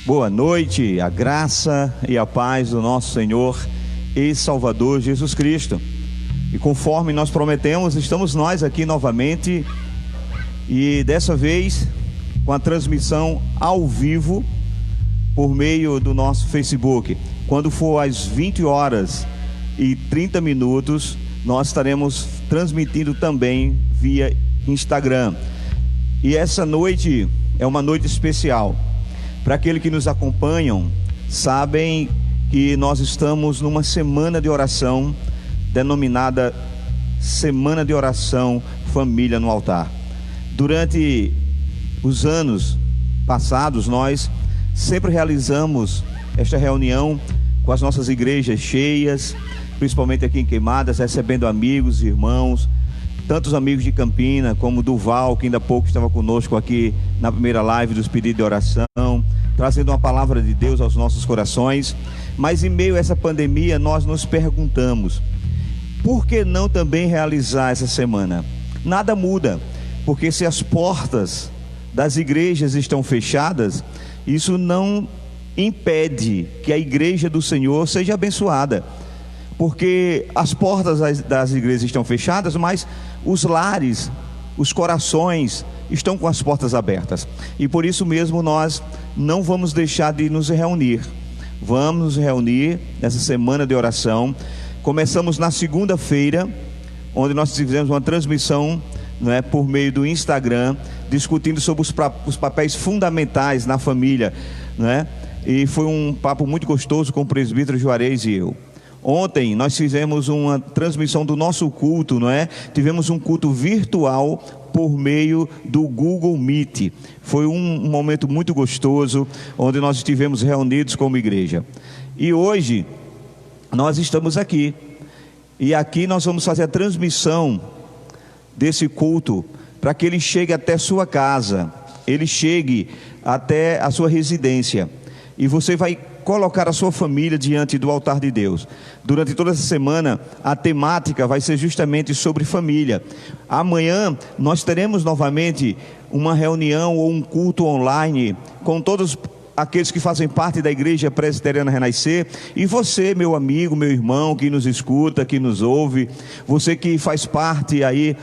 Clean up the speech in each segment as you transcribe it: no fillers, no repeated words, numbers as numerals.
Boa noite, a graça e a paz do nosso Senhor e Salvador Jesus Cristo. E conforme nós prometemos, estamos nós aqui novamente e dessa vez com a transmissão ao vivo por meio do nosso Facebook. Quando for às 20h30, nós estaremos transmitindo também via Instagram. E essa noite é uma noite especial. Para aqueles que nos acompanham, sabem que nós estamos numa semana de oração, denominada Semana de Oração Família no Altar. Durante os anos passados, nós sempre realizamos esta reunião com as nossas igrejas cheias, principalmente aqui em Queimadas, recebendo amigos, irmãos, tantos amigos de Campina, como Duval, que ainda há pouco estava conosco aqui na primeira live dos pedidos de oração, trazendo uma palavra de Deus aos nossos corações. Mas em meio a essa pandemia, nós nos perguntamos, por que não também realizar essa semana? Nada muda, porque se as portas das igrejas estão fechadas, isso não impede que a igreja do Senhor seja abençoada, porque as portas das igrejas estão fechadas, mas os lares, os corações estão com as portas abertas, e por isso mesmo nós não vamos deixar de nos reunir. Vamos nos reunir nessa semana de oração. Começamos na segunda-feira, onde nós fizemos uma transmissão, por meio do Instagram, discutindo sobre os papéis fundamentais na família, e foi um papo muito gostoso com o presbítero Juarez e eu. Ontem nós fizemos uma transmissão do nosso culto, tivemos um culto virtual por meio do Google Meet. Foi um momento muito gostoso, onde nós estivemos reunidos como igreja. E hoje nós estamos aqui, e aqui nós vamos fazer a transmissão desse culto, para que ele chegue até sua casa, ele chegue até a sua residência, e você vai colocar a sua família diante do altar de Deus. Durante toda essa semana, a temática vai ser justamente sobre família. Amanhã nós teremos novamente uma reunião ou um culto online com todos aqueles que fazem parte da Igreja Presbiteriana Renascer. E você, meu amigo, meu irmão, que nos escuta, que nos ouve, você que faz parte aí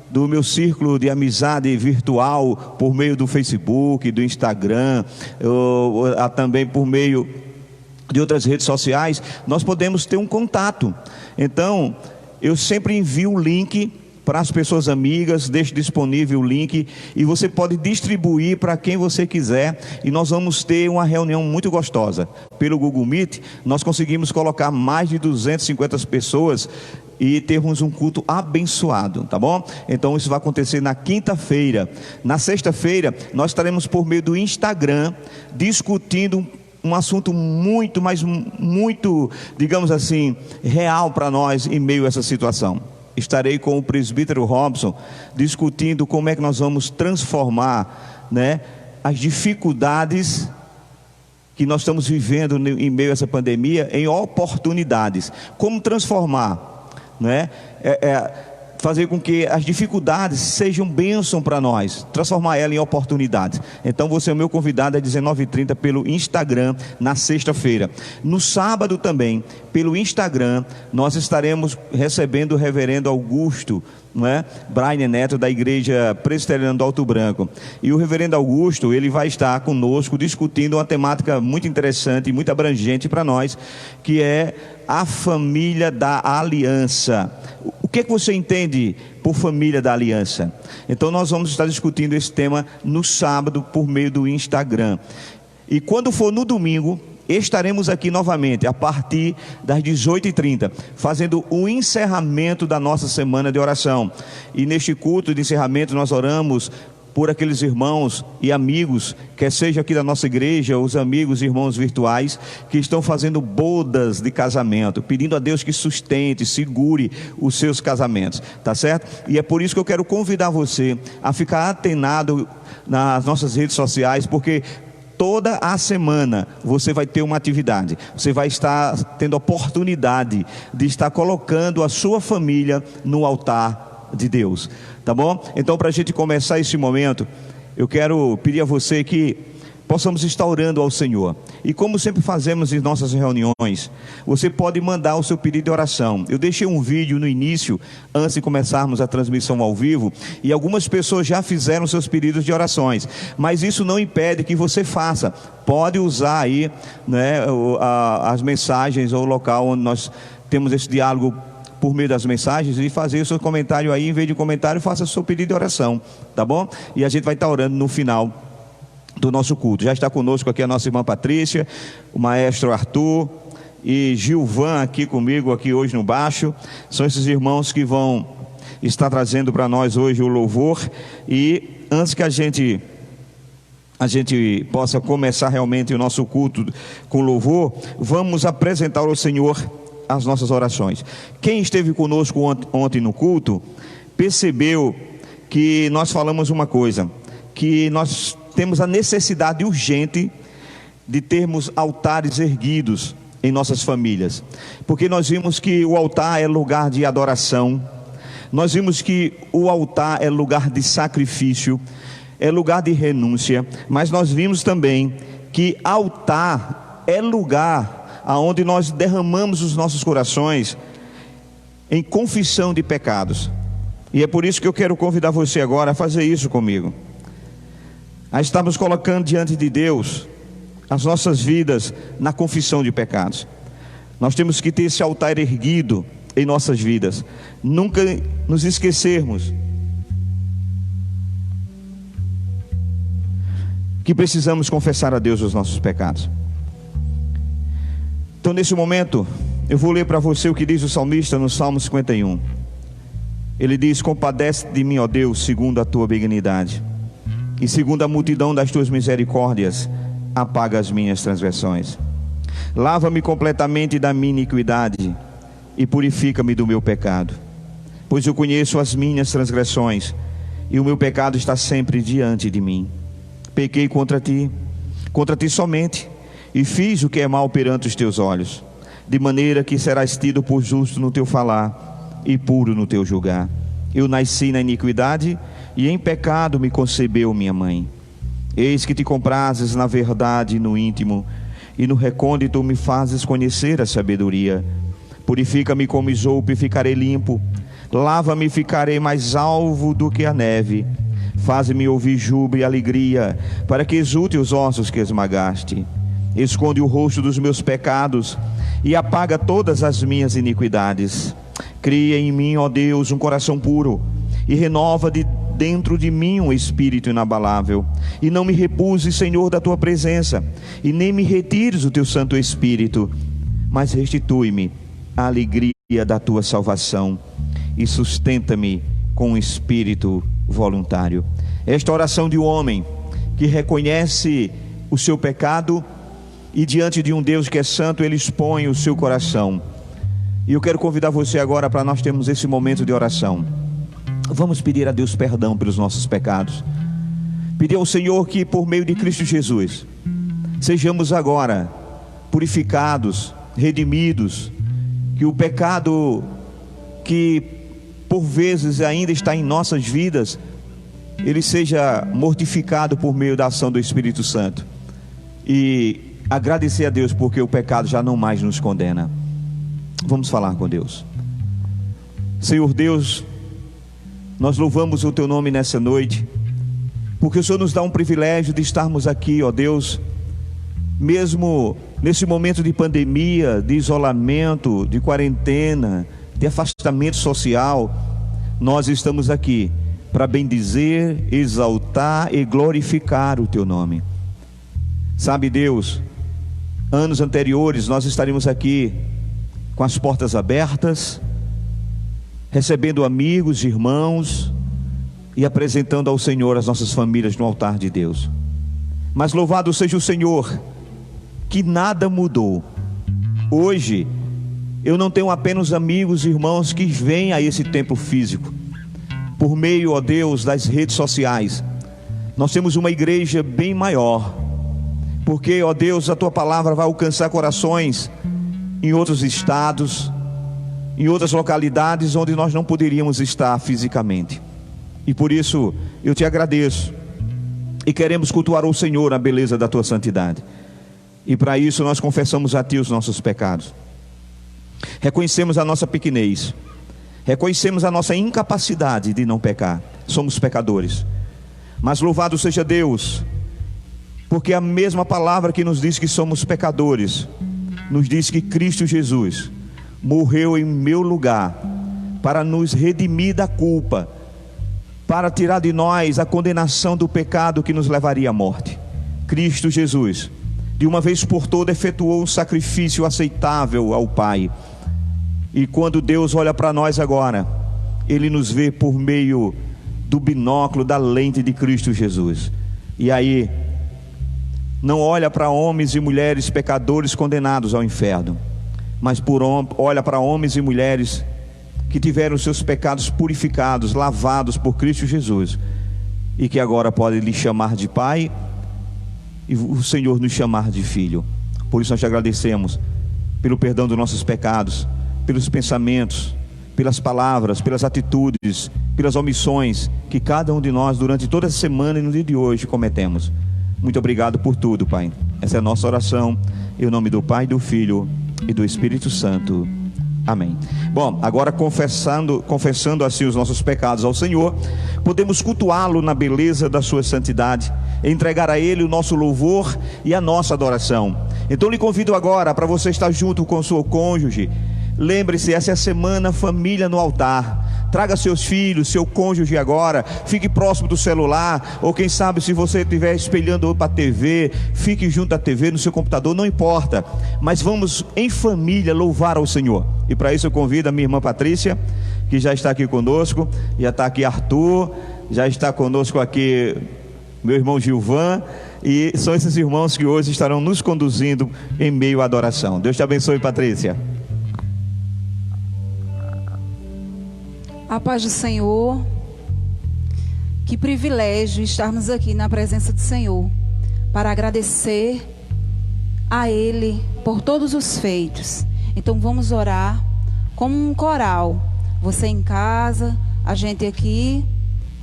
do meu círculo de amizade virtual por meio do Facebook, do Instagram, ou também por meio de outras redes sociais, nós podemos ter um contato. Então, eu sempre envio um link para as pessoas amigas, deixo disponível o link, e você pode distribuir para quem você quiser, e nós vamos ter uma reunião muito gostosa. Pelo Google Meet, nós conseguimos colocar mais de 250 pessoas, e termos um culto abençoado, tá bom? Então isso vai acontecer na quinta-feira. Na sexta-feira, nós estaremos por meio do Instagram, discutindo um assunto muito, mas muito, digamos assim, real para nós em meio a essa situação. Estarei com o presbítero Robson, discutindo como é que nós vamos transformar, as dificuldades que nós estamos vivendo em meio a essa pandemia em oportunidades. Como transformar, fazer com que as dificuldades sejam bênção para nós, transformar ela em oportunidades. Então você é o meu convidado às 19h30 pelo Instagram, na sexta-feira. No sábado também, pelo Instagram, nós estaremos recebendo o reverendo Augusto, Brian Neto, da Igreja Presbiteriana do Alto Branco. E o reverendo Augusto, ele vai estar conosco discutindo uma temática muito interessante e muito abrangente para nós, que é a família da aliança. O que você entende por família da aliança? Então nós vamos estar discutindo esse tema no sábado por meio do Instagram. E quando for no domingo, estaremos aqui novamente a partir das 18h30, fazendo o encerramento da nossa semana de oração. E neste culto de encerramento nós oramos por aqueles irmãos e amigos, quer seja aqui da nossa igreja, os amigos e irmãos virtuais, que estão fazendo bodas de casamento, pedindo a Deus que sustente, segure os seus casamentos, tá certo? E é por isso que eu quero convidar você a ficar atenado nas nossas redes sociais, porque toda a semana você vai ter uma atividade, você vai estar tendo a oportunidade de estar colocando a sua família no altar de Deus, tá bom? Então, para a gente começar esse momento, eu quero pedir a você que possamos estar orando ao Senhor. E como sempre fazemos em nossas reuniões, você pode mandar o seu pedido de oração. Eu deixei um vídeo no início, antes de começarmos a transmissão ao vivo, e algumas pessoas já fizeram seus pedidos de orações, mas isso não impede que você faça. Pode usar aí, né, as mensagens ou o local onde nós temos esse diálogo por meio das mensagens, e fazer o seu comentário aí. Em vez de comentário, faça o seu pedido de oração, tá bom? E a gente vai estar orando no final do nosso culto. Já está conosco aqui a nossa irmã Patrícia, o maestro Arthur e Gilvan aqui comigo, aqui hoje no baixo. São esses irmãos que vão estar trazendo para nós hoje o louvor. E antes que a gente possa começar realmente o nosso culto com louvor, vamos apresentar ao Senhor as nossas orações. Quem esteve conosco ontem no culto, percebeu que nós falamos uma coisa, que nós temos a necessidade urgente de termos altares erguidos em nossas famílias, porque nós vimos que o altar é lugar de adoração, nós vimos que o altar é lugar de sacrifício, é lugar de renúncia, mas nós vimos também que altar é lugar aonde nós derramamos os nossos corações em confissão de pecados. E é por isso que eu quero convidar você agora a fazer isso comigo, a estarmos colocando diante de Deus as nossas vidas na confissão de pecados. Nós temos que ter esse altar erguido em nossas vidas, nunca nos esquecermos que precisamos confessar a Deus os nossos pecados. Então, nesse momento, eu vou ler para você o que diz o salmista no Salmo 51. Ele diz: compadece de mim, ó Deus, segundo a tua benignidade, e segundo a multidão das tuas misericórdias, apaga as minhas transgressões. Lava-me completamente da minha iniquidade e purifica-me do meu pecado, pois eu conheço as minhas transgressões e o meu pecado está sempre diante de mim. Pequei contra ti somente, e fiz o que é mal perante os teus olhos, de maneira que serás tido por justo no teu falar e puro no teu julgar. Eu nasci na iniquidade, e em pecado me concebeu minha mãe. Eis que te comprazes na verdade e no íntimo, e no recôndito me fazes conhecer a sabedoria. Purifica-me como isopo e ficarei limpo, lava-me e ficarei mais alvo do que a neve. Faze-me ouvir júbilo e alegria, para que exulte os ossos que esmagaste. Esconde o rosto dos meus pecados e apaga todas as minhas iniquidades. Cria em mim, ó Deus, um coração puro, e renova dentro de mim um espírito inabalável. E não me repuses, Senhor, da tua presença, e nem me retires o teu Santo Espírito, mas restitui-me a alegria da tua salvação, e sustenta-me com um espírito voluntário. Esta oração de um homem que reconhece o seu pecado, e diante de um Deus que é santo, ele expõe o seu coração. E eu quero convidar você agora para nós termos esse momento de oração. Vamos pedir a Deus perdão pelos nossos pecados, pedir ao Senhor que por meio de Cristo Jesus sejamos agora purificados, redimidos, que o pecado que por vezes ainda está em nossas vidas, ele seja mortificado por meio da ação do Espírito Santo, e agradecer a Deus porque o pecado já não mais nos condena. Vamos falar com Deus. Senhor Deus, nós louvamos o teu nome nessa noite, porque o Senhor nos dá um privilégio de estarmos aqui, ó Deus, mesmo nesse momento de pandemia, de isolamento, de quarentena, de afastamento social. Nós estamos aqui para bendizer, exaltar e glorificar o teu nome. Sabe, Deus, anos anteriores nós estaríamos aqui com as portas abertas, recebendo amigos, irmãos, e apresentando ao Senhor as nossas famílias no altar de Deus. Mas louvado seja o Senhor, que nada mudou. Hoje eu não tenho apenas amigos e irmãos que vêm a esse templo físico, por meio, ó Deus, das redes sociais. Nós temos uma igreja bem maior, porque, ó Deus, a tua palavra vai alcançar corações em outros estados, em outras localidades onde nós não poderíamos estar fisicamente. E por isso eu te agradeço e queremos cultuar o Senhor na beleza da tua santidade. E para isso nós confessamos a ti os nossos pecados. Reconhecemos a nossa pequenez. Reconhecemos a nossa incapacidade de não pecar. Somos pecadores. Mas louvado seja Deus, porque a mesma palavra que nos diz que somos pecadores, nos diz que Cristo Jesus morreu em meu lugar, para nos redimir da culpa, para tirar de nós a condenação do pecado que nos levaria à morte. Cristo Jesus, de uma vez por todas, efetuou um sacrifício aceitável ao Pai. E quando Deus olha para nós agora, Ele nos vê por meio do binóculo, da lente de Cristo Jesus. E aí, não olha para homens e mulheres pecadores condenados ao inferno, mas olha para homens e mulheres que tiveram seus pecados purificados, lavados por Cristo Jesus, e que agora podem lhe chamar de Pai, e o Senhor nos chamar de Filho. Por isso nós te agradecemos pelo perdão dos nossos pecados, pelos pensamentos, pelas palavras, pelas atitudes, pelas omissões que cada um de nós durante toda a semana e no dia de hoje cometemos. Muito obrigado por tudo, Pai. Essa é a nossa oração, em nome do Pai, do Filho e do Espírito Santo. Amém. Bom, agora confessando assim os nossos pecados ao Senhor, podemos cultuá-lo na beleza da sua santidade, entregar a Ele o nosso louvor e a nossa adoração. Então lhe convido agora para você estar junto com o seu cônjuge. Lembre-se, essa é a semana família no altar. Traga seus filhos, seu cônjuge agora. Fique próximo do celular, ou quem sabe, se você estiver espelhando para a TV, fique junto à TV, no seu computador, não importa. Mas vamos em família louvar ao Senhor. E para isso eu convido a minha irmã Patrícia, que já está aqui conosco. Já está aqui Arthur, já está conosco aqui meu irmão Gilvan. E são esses irmãos que hoje estarão nos conduzindo em meio à adoração. Deus te abençoe, Patrícia. A paz do Senhor. Que privilégio estarmos aqui na presença do Senhor para agradecer a Ele por todos os feitos. Então vamos orar como um coral. Você em casa, a gente aqui,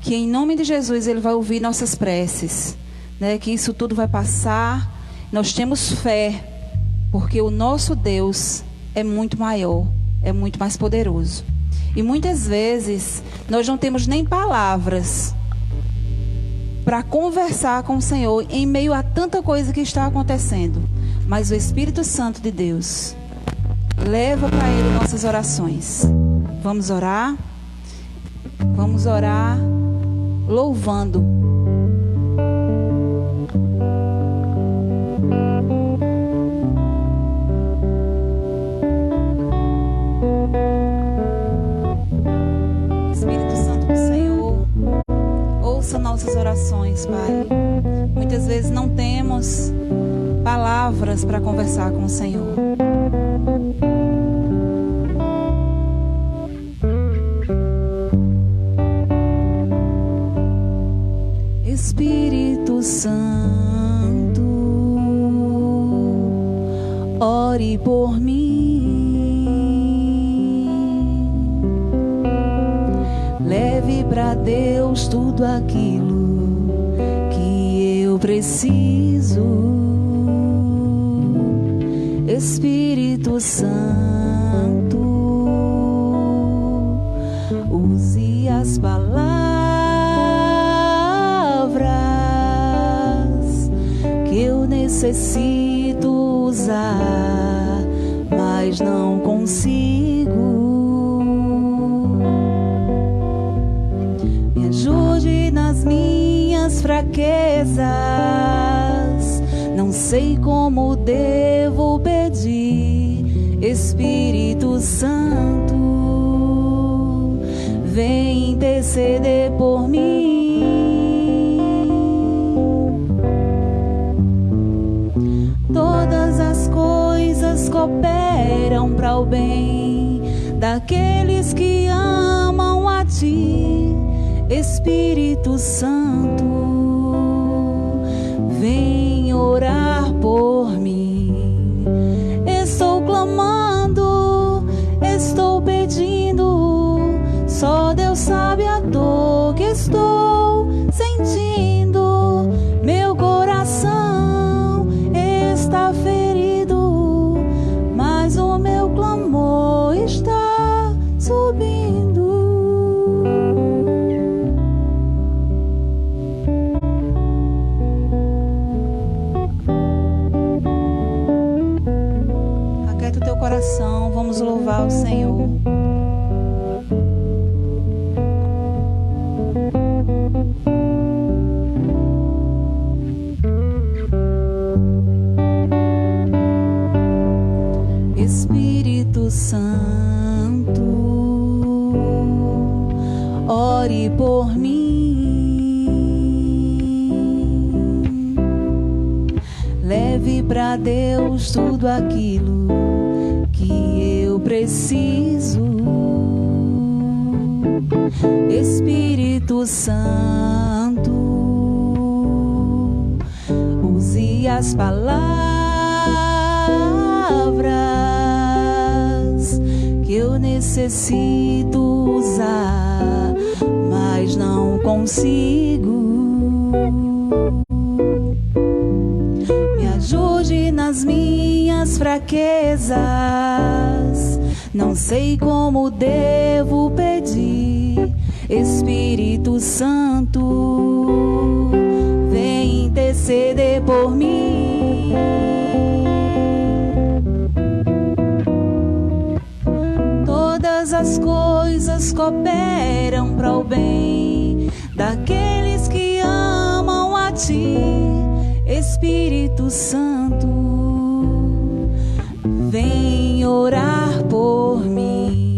que em nome de Jesus Ele vai ouvir nossas preces, né? Que isso tudo vai passar. Nós temos fé, porque o nosso Deus é muito maior, é muito mais poderoso. E muitas vezes nós não temos nem palavras para conversar com o Senhor em meio a tanta coisa que está acontecendo. Mas o Espírito Santo de Deus leva para Ele nossas orações. Vamos orar? Vamos orar louvando. Nossas orações, Pai. Muitas vezes não temos palavras para conversar com o Senhor. Espírito Santo, ore por mim. Leve para Deus tudo aquilo que eu preciso. Espírito Santo, use as palavras que eu necessito usar, mas não consigo. Ajude nas minhas fraquezas. Não sei como devo pedir. Espírito Santo, vem interceder por mim. Todas as coisas cooperam para o bem daqueles que amam a Ti. Espírito Santo, vem orar por mim. Estou clamando, estou pedindo. Só Deus sabe a dor que estou sentindo. coração, vamos louvar o Senhor. Espírito Santo, ore por mim, leve para Deus tudo aquilo que eu preciso. Espírito Santo, use as palavras que eu necessito usar, mas não consigo. Me ajude nas minhas fraquezas, não sei como devo pedir. Espírito Santo, vem interceder por mim. Todas as coisas cooperam para o bem daqueles que amam a Ti. Espírito Santo, vem orar por mim.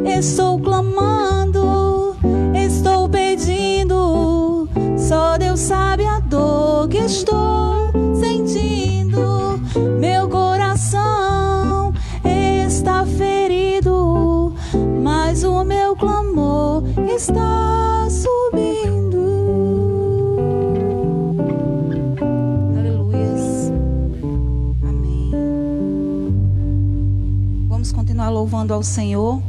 Estou clamando, estou pedindo, só Deus sabe a dor que estou sentindo. Meu coração está ferido, mas o meu clamor está subindo. Aleluias. Amém. Vamos continuar louvando ao Senhor.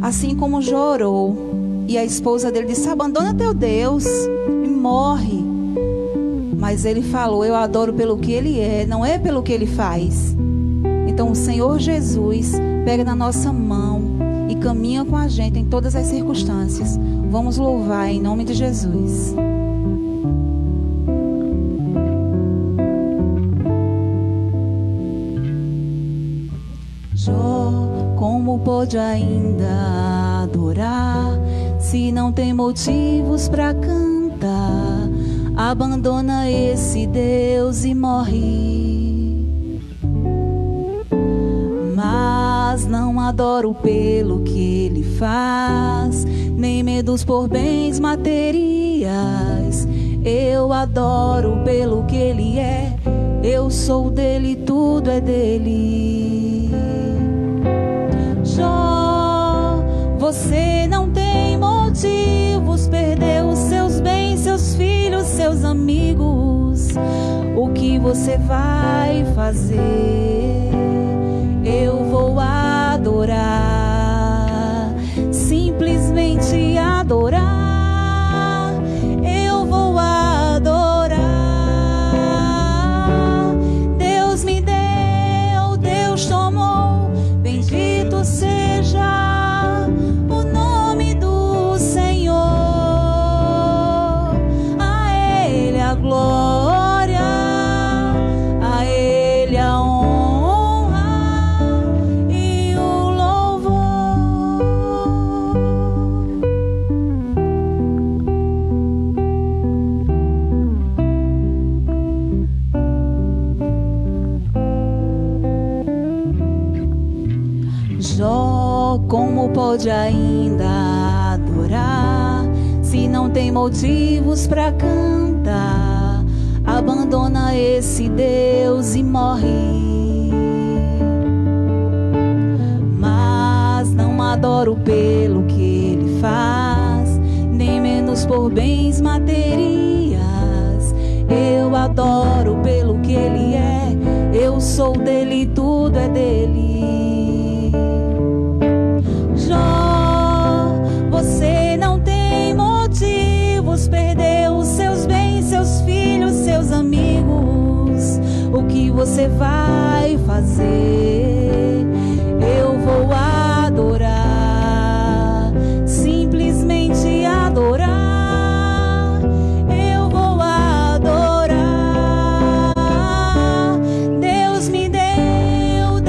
Assim como Jó orou e a esposa dele disse: abandona teu Deus e morre. Mas ele falou: eu adoro pelo que ele é, não é pelo que ele faz. Então o Senhor Jesus pega na nossa mão e caminha com a gente em todas as circunstâncias. Vamos louvar em nome de Jesus. Jó, como pode ainda adorar se não tem motivos para cantar? Abandona esse Deus e morre. Mas não adoro pelo que ele faz, nem medos por bens materiais. Eu adoro pelo que ele é, eu sou dele, tudo é dele. Jó, você não tem motivos, perdeu seus bens, seus filhos, seus amigos. O que você vai fazer? Eu vou adorar, simplesmente adorar. Eu vou adorar. Deus me deu, Deus tomou, bendito seja o nome do Senhor. A Ele a glória, a Ele a honra e o louvor. Jó, como pode ainda adorar se não tem motivos para cantar? Abandona esse Deus e morre. Mas não adoro pelo que ele faz, nem menos por bens materiais. Eu adoro pelo que ele é, eu sou dele, tudo é dele. Jó, você não tem motivos, perdeu seus bens, seus filhos, seus amigos. O que você vai fazer? Eu vou adorar, simplesmente adorar. Eu vou adorar. Deus me deu,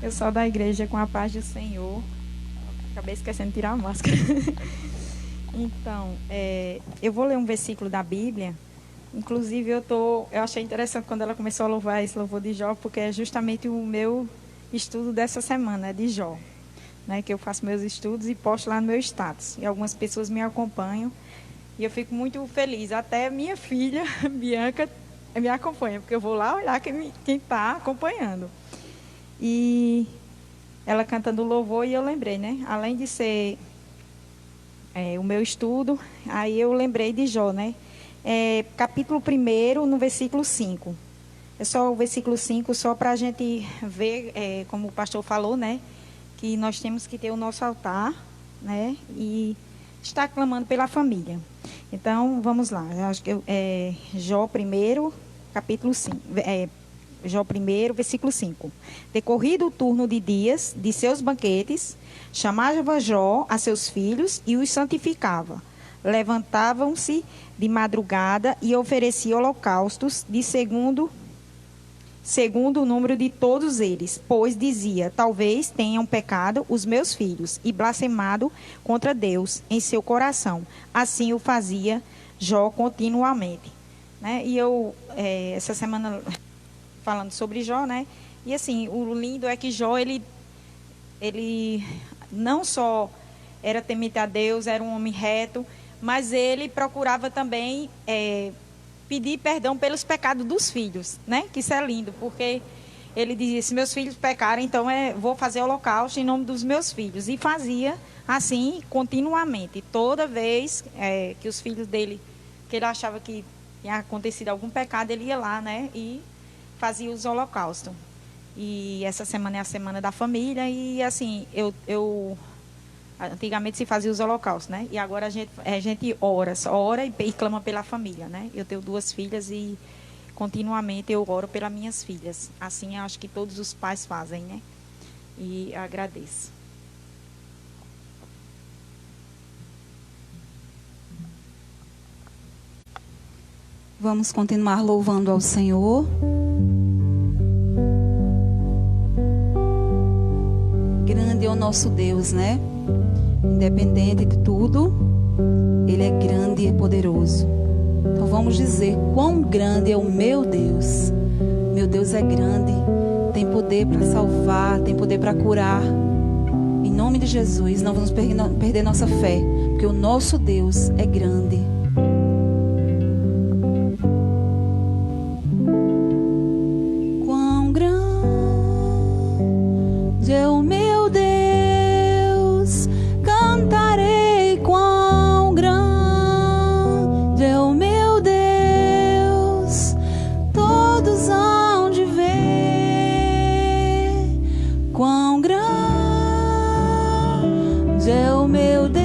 Eu sou da igreja Com a Paz do Senhor. Acabei esquecendo de tirar a máscara. Então, eu vou ler um versículo da Bíblia. Inclusive, eu achei interessante quando ela começou a louvar esse louvor de Jó, porque é justamente o meu estudo dessa semana, de Jó. Né, que eu faço meus estudos e posto lá no meu status. E algumas pessoas me acompanham. E eu fico muito feliz. Até minha filha, Bianca, me acompanha, porque eu vou lá olhar quem está acompanhando. E ela cantando louvor, e eu lembrei, né? Além de ser o meu estudo, aí eu lembrei de Jó, né? Capítulo 1, no versículo 5. É só o versículo 5, só para a gente ver, como o pastor falou, né? Que nós temos que ter o nosso altar, né? E estar clamando pela família. Então, vamos lá. Eu acho que Jó 1, capítulo 5. Jó 1, versículo 5. Decorrido o turno de dias de seus banquetes, chamava Jó a seus filhos e os santificava. Levantavam-se de madrugada e oferecia holocaustos de segundo o número de todos eles, pois dizia: talvez tenham pecado os meus filhos e blasfemado contra Deus em seu coração. Assim o fazia Jó continuamente. Né? E eu, essa semana, falando sobre Jó, né? E assim, o lindo é que Jó, ele não só era temente a Deus, era um homem reto, mas ele procurava também pedir perdão pelos pecados dos filhos, né? Que isso é lindo, porque ele dizia: se meus filhos pecarem, então vou fazer holocausto em nome dos meus filhos. E fazia assim continuamente. Toda vez que os filhos dele, que ele achava que tinha acontecido algum pecado, ele ia lá, né? E fazia os holocaustos. E essa semana é a semana da família. E assim, antigamente se fazia os holocaustos, né? E agora a gente ora e clama pela família, né? Eu tenho 2 filhas e continuamente eu oro pelas minhas filhas. Assim eu acho que todos os pais fazem, né? E agradeço. Vamos continuar louvando ao Senhor. Grande é o nosso Deus, né? Independente de tudo, Ele é grande e poderoso. Então vamos dizer: quão grande é o meu Deus. Meu Deus é grande, tem poder para salvar, tem poder para curar. Em nome de Jesus, não vamos perder nossa fé, porque o nosso Deus é grande. Quão grande é o meu Deus, cantarei quão grande é o meu Deus, todos hão de ver quão grande é o meu Deus.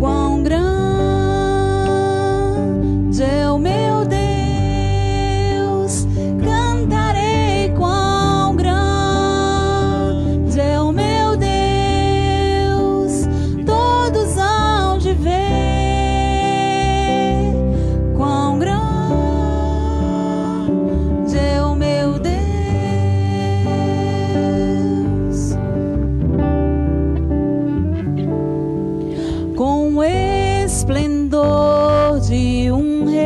Quão grande é o meu Deus, cantarei quão grande é o meu Deus, todos hão de ver quão grande é o meu Deus. Com o esplendor de um rei,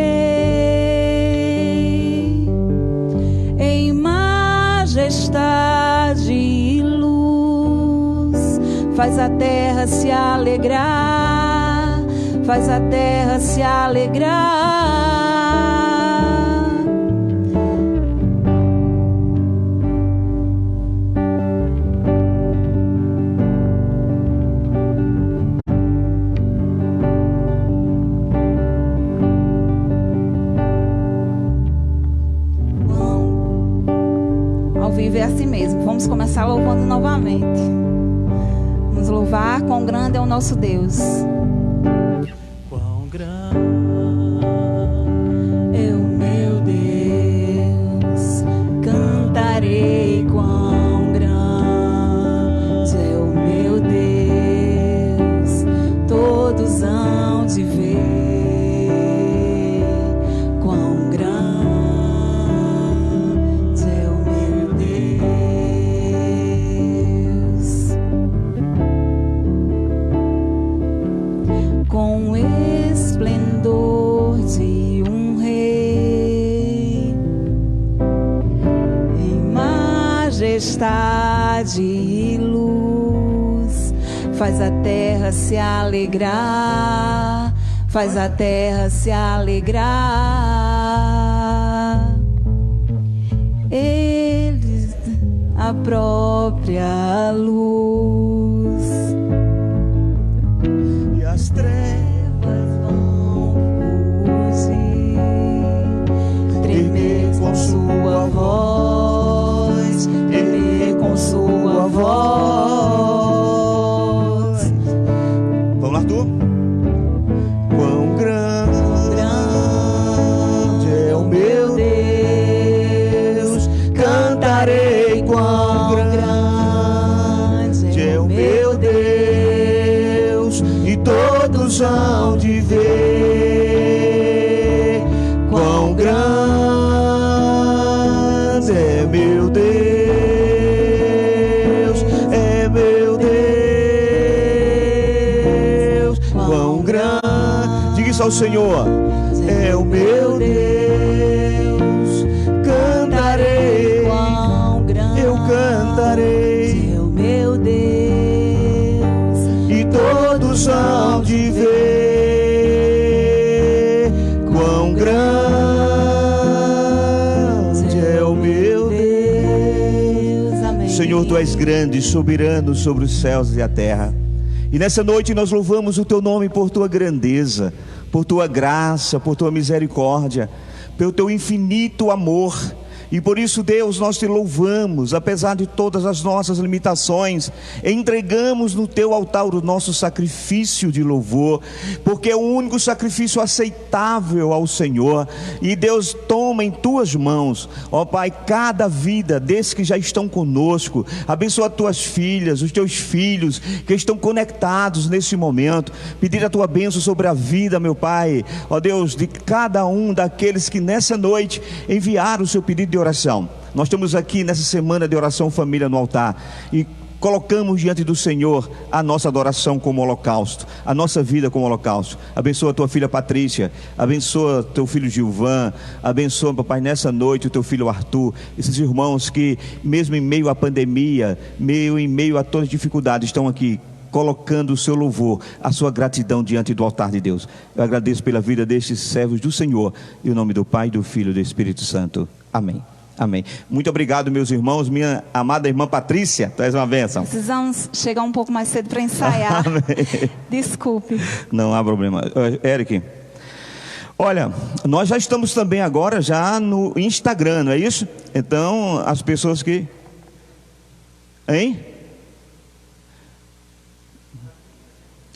em majestade e luz, faz a terra se alegrar, faz a terra se alegrar. Ao vivo é assim mesmo. Vamos começar louvando novamente. Vamos louvar: quão grande é o nosso Deus. Quão grande É o meu Deus, cantarei quão grande é o meu Deus, todos hão de ver quão tempestade e luz, faz a terra se alegrar, faz a terra se alegrar. Ele, a própria luz, E as trevas vão fugir, tremer com sua voz, tremer com sua voz. Vamos lá, Arthur? Quão grande é o meu Deus, cantarei quão grande é o meu Deus, e todos hão de ver quão grande é meu Deus, é meu Deus, quão grande. Diga isso ao Senhor: é o meu Deus, cantarei, Quão grande eu cantarei, é o meu Deus, e todos hão de ver quão grande é o meu Deus. Amém. Senhor, Tu és grande, soberano sobre os céus e a terra. E nessa noite nós louvamos o Teu nome por Tua grandeza, por Tua graça, por Tua misericórdia, pelo Teu infinito amor. E por isso, Deus, nós Te louvamos, apesar de todas as nossas limitações, entregamos no Teu altar o nosso sacrifício de louvor, porque é o único sacrifício aceitável ao Senhor. E Deus, toma em Tuas mãos, ó Pai, cada vida desses que já estão conosco. Abençoa Tuas filhas, os Teus filhos que estão conectados nesse momento. Pedir a Tua bênção sobre a vida, meu Pai, ó Deus, de cada um daqueles que nessa noite enviaram o seu pedido de oração. Nós estamos aqui nessa semana de oração família no altar e colocamos diante do Senhor a nossa adoração como holocausto, a nossa vida como holocausto. Abençoa a tua filha Patrícia, abençoa teu filho Gilvan, abençoa, papai, nessa noite o teu filho Arthur, esses irmãos que mesmo em meio à pandemia, em meio a todas as dificuldades, estão aqui colocando o seu louvor, a sua gratidão diante do altar de Deus. Eu agradeço pela vida destes servos do Senhor, em nome do Pai, do Filho e do Espírito Santo. Amém. Amém. Muito obrigado, meus irmãos. Minha amada irmã Patrícia, tu és uma bênção. Precisamos chegar um pouco mais cedo para ensaiar. Amém. Desculpe. Não há problema. Eric, olha, nós já estamos também agora já no Instagram, não é isso? Então, as pessoas que... Hein?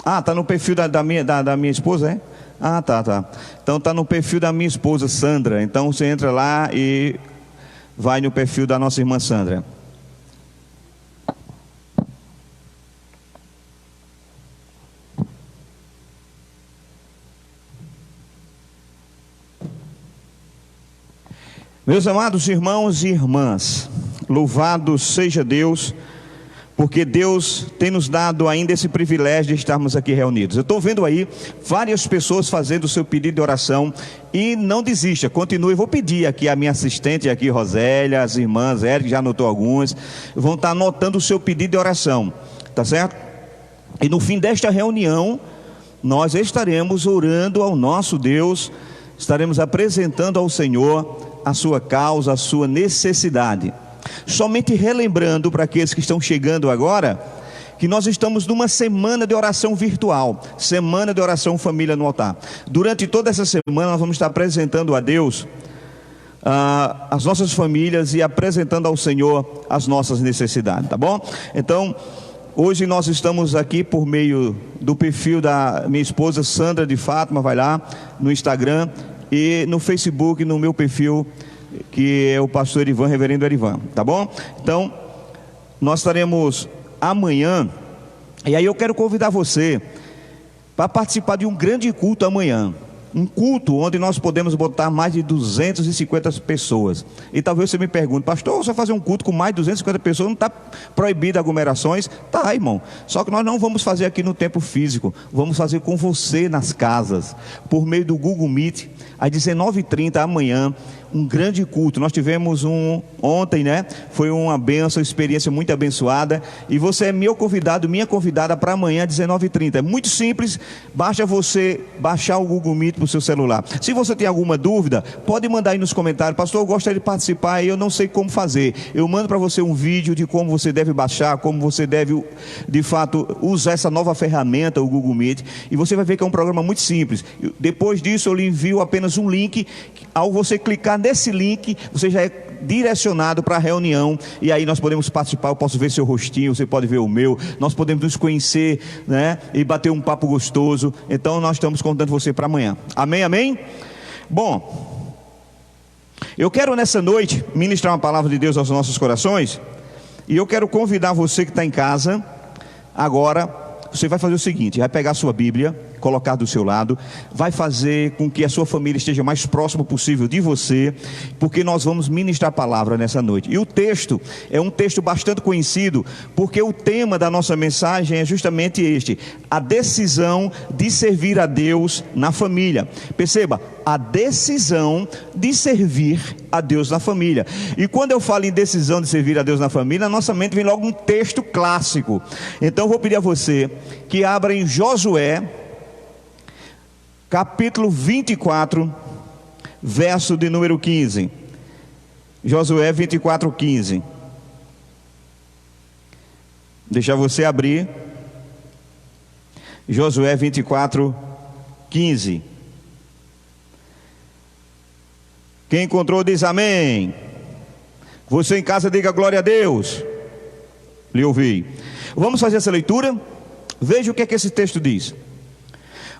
Ah, tá no perfil da minha esposa, é? Ah, tá. Então tá no perfil da minha esposa, Sandra. Então você entra lá e vai no perfil da nossa irmã Sandra. Meus amados irmãos e irmãs, louvado seja Deus, porque Deus tem nos dado ainda esse privilégio de estarmos aqui reunidos. Eu estou vendo aí várias pessoas fazendo o seu pedido de oração, e não desista, continue. Vou pedir aqui a minha assistente aqui, Rosélia, as irmãs, Eric já anotou alguns, vão estar anotando o seu pedido de oração, tá certo? E no fim desta reunião, nós estaremos orando ao nosso Deus, estaremos apresentando ao Senhor a sua causa, a sua necessidade. Somente relembrando para aqueles que estão chegando agora, que nós estamos numa semana de oração virtual, semana de oração família no altar. Durante toda essa semana nós vamos estar apresentando a Deus as nossas famílias e apresentando ao Senhor as nossas necessidades, tá bom? Então, hoje nós estamos aqui por meio do perfil da minha esposa Sandra de Fátima, vai lá no Instagram e no Facebook, no meu perfil, que é o pastor Erivan, reverendo Erivan, tá bom? Então, nós estaremos amanhã, e aí eu quero convidar você para participar de um grande culto amanhã. Um culto onde nós podemos botar mais de 250 pessoas. E talvez você me pergunte, pastor, você vai fazer um culto com mais de 250 pessoas, não está proibido aglomerações? Tá, irmão. Só que nós não vamos fazer aqui no tempo físico, vamos fazer com você nas casas, por meio do Google Meet, às 19h30 amanhã. um grande culto. Nós tivemos ontem, né? Foi uma bênção, experiência muito abençoada. E você é meu convidado, minha convidada para amanhã, 19h30. É muito simples, basta você baixar o Google Meet para o seu celular. Se você tem alguma dúvida, pode mandar aí nos comentários. Pastor, eu gostaria de participar e eu não sei como fazer. Eu mando para você um vídeo de como você deve baixar, como você deve, de fato, usar essa nova ferramenta, o Google Meet. E você vai ver que é um programa muito simples. Depois disso, eu lhe envio apenas um link. Ao você clicar nesse link, você já é direcionado para a reunião, e aí nós podemos participar. Eu posso ver seu rostinho, você pode ver o meu, nós podemos nos conhecer, né? E bater um papo gostoso. Então nós estamos convidando você para amanhã. Amém, amém? Bom, eu quero nessa noite ministrar uma palavra de Deus aos nossos corações, e eu quero convidar você que está em casa. Agora você vai fazer o seguinte: vai pegar a sua Bíblia, colocar do seu lado, vai fazer com que a sua família esteja mais próximo possível de você, porque nós vamos ministrar a palavra nessa noite. E o texto é um texto bastante conhecido, porque o tema da nossa mensagem é justamente este: a decisão de servir a Deus na família. Perceba, a decisão de servir a Deus na família. E quando eu falo em decisão de servir a Deus na família, na nossa mente vem logo um texto clássico. Então eu vou pedir a você que abra em Josué, capítulo 24, verso de número 15. Josué 24, 15. Deixa você abrir. Josué 24, 15. Quem encontrou diz amém. Você em casa diga glória a Deus. Lhe ouvi. Vamos fazer essa leitura. Veja o que é que esse texto diz.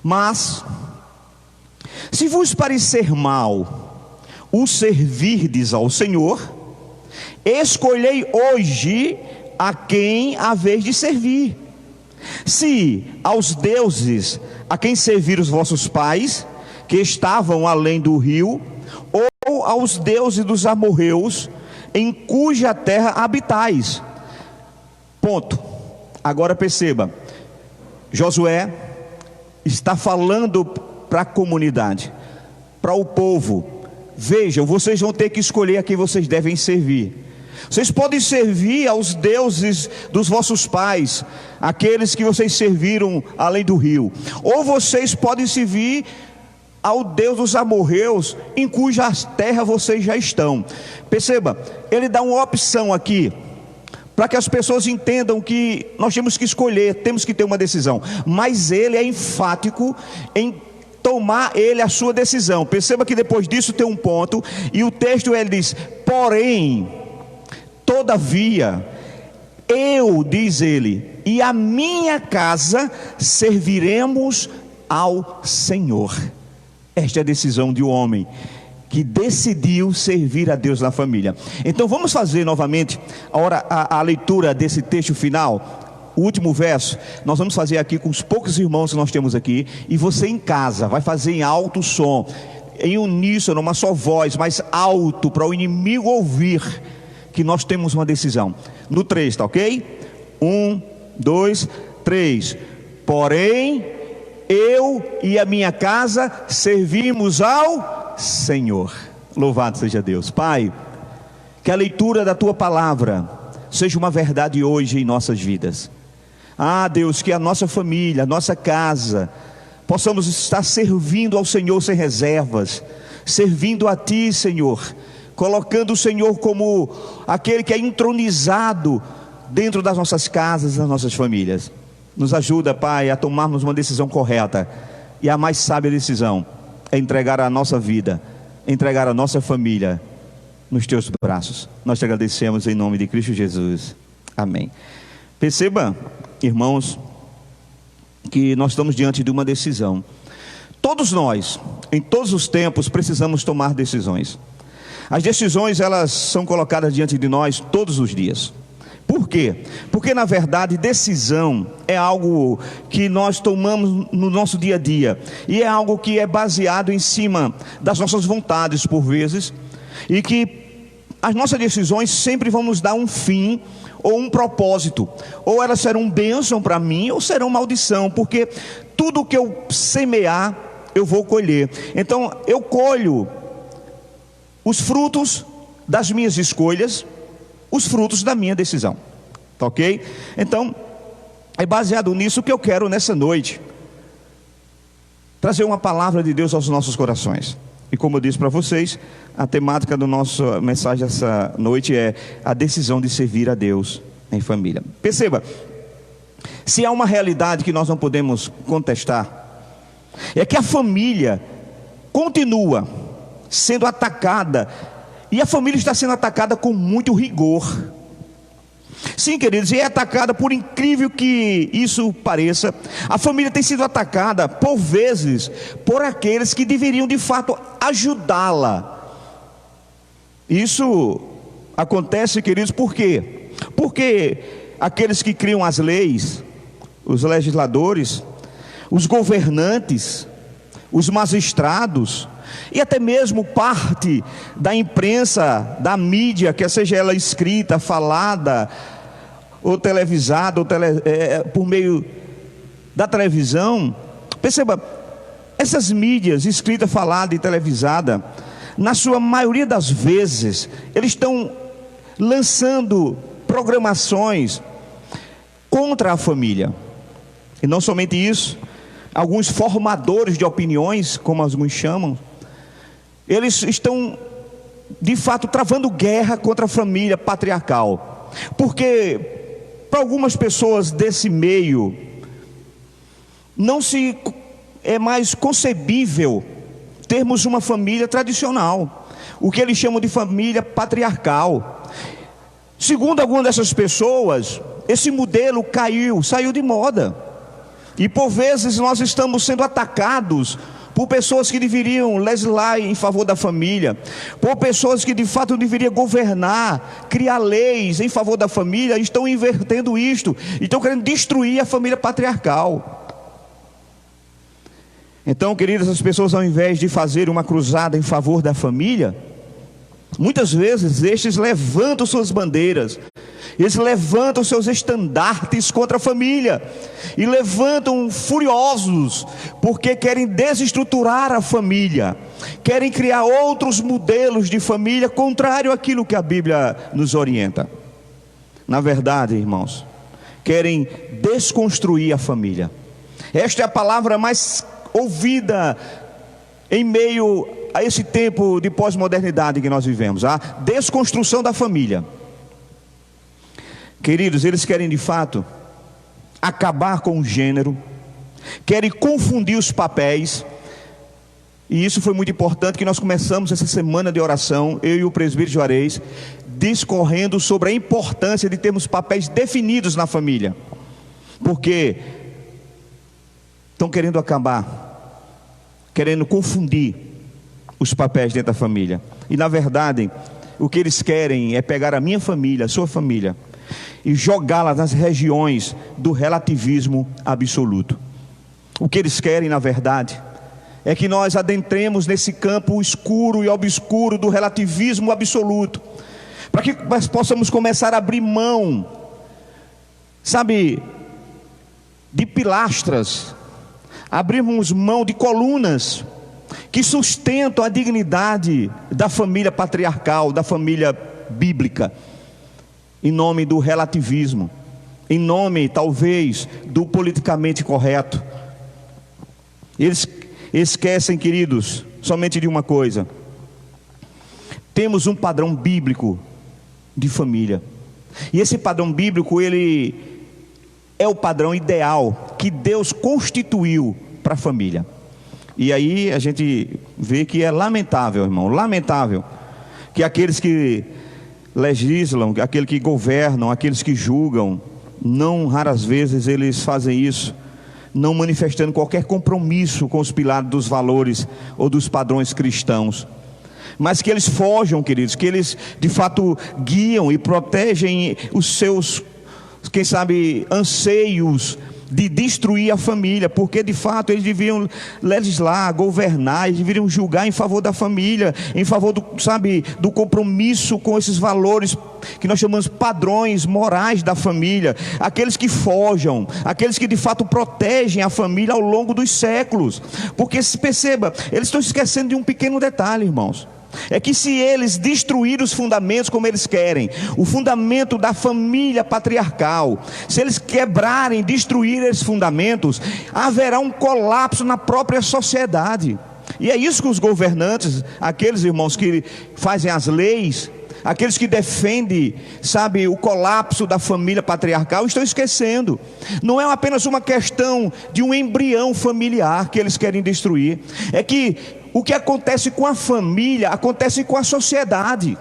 Mas se vos parecer mal o servirdes ao Senhor, escolhei hoje a quem haveis de servir. Se aos deuses a quem serviram os vossos pais, que estavam além do rio, ou aos deuses dos amorreus, em cuja terra habitais. Ponto. Agora perceba, Josué está falando para a comunidade, para o povo. Vejam, vocês vão ter que escolher a quem vocês devem servir. Vocês podem servir aos deuses dos vossos pais, aqueles que vocês serviram além do rio, ou vocês podem servir ao Deus dos amorreus, em cuja terra vocês já estão. Perceba, ele dá uma opção aqui, para que as pessoas entendam que nós temos que escolher, temos que ter uma decisão. Mas ele é enfático em tomar ele a sua decisão. Perceba que depois disso tem um ponto, e o texto ele diz: porém, todavia, eu, diz ele, e a minha casa serviremos ao Senhor. Esta é a decisão de um homem que decidiu servir a Deus na família. Então vamos fazer novamente a leitura desse texto final, o último verso. Nós vamos fazer aqui com os poucos irmãos que nós temos aqui, e você em casa vai fazer em alto som, em uníssono, uma só voz, mais alto, para o inimigo ouvir que nós temos uma decisão. No 3, tá ok? 1, 2, 3. Porém, eu e a minha casa servimos ao Senhor. Louvado seja Deus. Pai, que a leitura da tua palavra seja uma verdade hoje em nossas vidas. Ah, Deus, que a nossa família, a nossa casa, possamos estar servindo ao Senhor sem reservas, servindo a ti, Senhor, colocando o Senhor como aquele que é entronizado dentro das nossas casas, das nossas famílias. Nos ajuda, Pai, a tomarmos uma decisão correta, e a mais sábia decisão é entregar a nossa vida, entregar a nossa família nos teus braços. Nós te agradecemos em nome de Cristo Jesus. Amém. Perceba, irmãos, que nós estamos diante de uma decisão. Todos nós, em todos os tempos, precisamos tomar decisões. As decisões, elas são colocadas diante de nós todos os dias. Por quê? Porque na verdade decisão é algo que nós tomamos no nosso dia a dia, e é algo que é baseado em cima das nossas vontades por vezes, e que as nossas decisões sempre vão nos dar um fim ou um propósito, ou elas serão bênção para mim ou serão maldição, porque tudo que eu semear eu vou colher. Então eu colho os frutos das minhas escolhas, os frutos da minha decisão. Tá ok? Então, é baseado nisso que eu quero nessa noite trazer uma palavra de Deus aos nossos corações. E como eu disse para vocês, a temática da nossa mensagem essa noite é a decisão de servir a Deus em família. Perceba, se há uma realidade que nós não podemos contestar, é que a família continua sendo atacada, e a família está sendo atacada com muito rigor. Sim, queridos, e é atacada, por incrível que isso pareça, a família tem sido atacada, por vezes, por aqueles que deveriam de fato ajudá-la. Isso acontece, queridos, por quê? Porque aqueles que criam as leis, os legisladores, os governantes, os magistrados, e até mesmo parte da imprensa, da mídia, quer seja ela escrita, falada, ou televisada, ou por meio da televisão. Perceba, essas mídias, escrita, falada e televisada, na sua maioria das vezes, eles estão lançando programações contra a família. E não somente isso, alguns formadores de opiniões, como alguns chamam, eles estão de fato travando guerra contra a família patriarcal, porque para algumas pessoas desse meio não se é mais concebível termos uma família tradicional, o que eles chamam de família patriarcal. Segundo algumas dessas pessoas, esse modelo saiu de moda, e por vezes nós estamos sendo atacados por pessoas que deveriam legislar em favor da família, por pessoas que de fato deveriam governar, criar leis em favor da família, estão invertendo isto, estão querendo destruir a família patriarcal. Então, queridas, as pessoas, ao invés de fazer uma cruzada em favor da família, muitas vezes estes levantam suas bandeiras, eles levantam seus estandartes contra a família, e levantam furiosos, porque querem desestruturar a família, querem criar outros modelos de família, contrário àquilo que a Bíblia nos orienta. Na verdade, irmãos, querem desconstruir a família. Esta é a palavra mais ouvida em meio a esse tempo de pós-modernidade que nós vivemos, a desconstrução da família. Queridos, eles querem de fato acabar com o gênero, querem confundir os papéis, e isso foi muito importante, que nós começamos essa semana de oração, eu e o presbítero Juarez, discorrendo sobre a importância de termos papéis definidos na família, porque estão querendo acabar, querendo confundir os papéis dentro da família, e na verdade, o que eles querem é pegar a minha família, a sua família, e jogá-la nas regiões do relativismo absoluto. O que eles querem, na verdade, é que nós adentremos nesse campo escuro e obscuro do relativismo absoluto, para que nós possamos começar a abrir mão, sabe, de pilastras, abrirmos mão de colunas que sustentam a dignidade da família patriarcal, da família bíblica, em nome do relativismo, em nome talvez do politicamente correto. Eles esquecem, queridos, somente de uma coisa: temos um padrão bíblico de família, e esse padrão bíblico, ele é o padrão ideal que Deus constituiu para a família. E aí a gente vê que é lamentável, irmão, lamentável, que aqueles que legislam, aqueles que governam, aqueles que julgam, não raras vezes eles fazem isso não manifestando qualquer compromisso com os pilares dos valores ou dos padrões cristãos, mas que eles forjam, queridos, que eles de fato guiam e protegem os seus, quem sabe, anseios de destruir a família, porque de fato eles deviam legislar, governar, eles deveriam julgar em favor da família, em favor do, sabe, do compromisso com esses valores que nós chamamos padrões morais da família, aqueles que forjam, aqueles que de fato protegem a família ao longo dos séculos. Porque se perceba, eles estão esquecendo de um pequeno detalhe, irmãos: É que se eles destruírem os fundamentos como eles querem, o fundamento da família patriarcal, se eles quebrarem, destruírem esses fundamentos, haverá um colapso na própria sociedade. E é isso que os governantes, aqueles irmãos que fazem as leis, aqueles que defendem, sabe, o colapso da família patriarcal, estão esquecendo. Não é apenas uma questão de um embrião familiar que eles querem destruir. É que o que acontece com a família, acontece com a sociedade.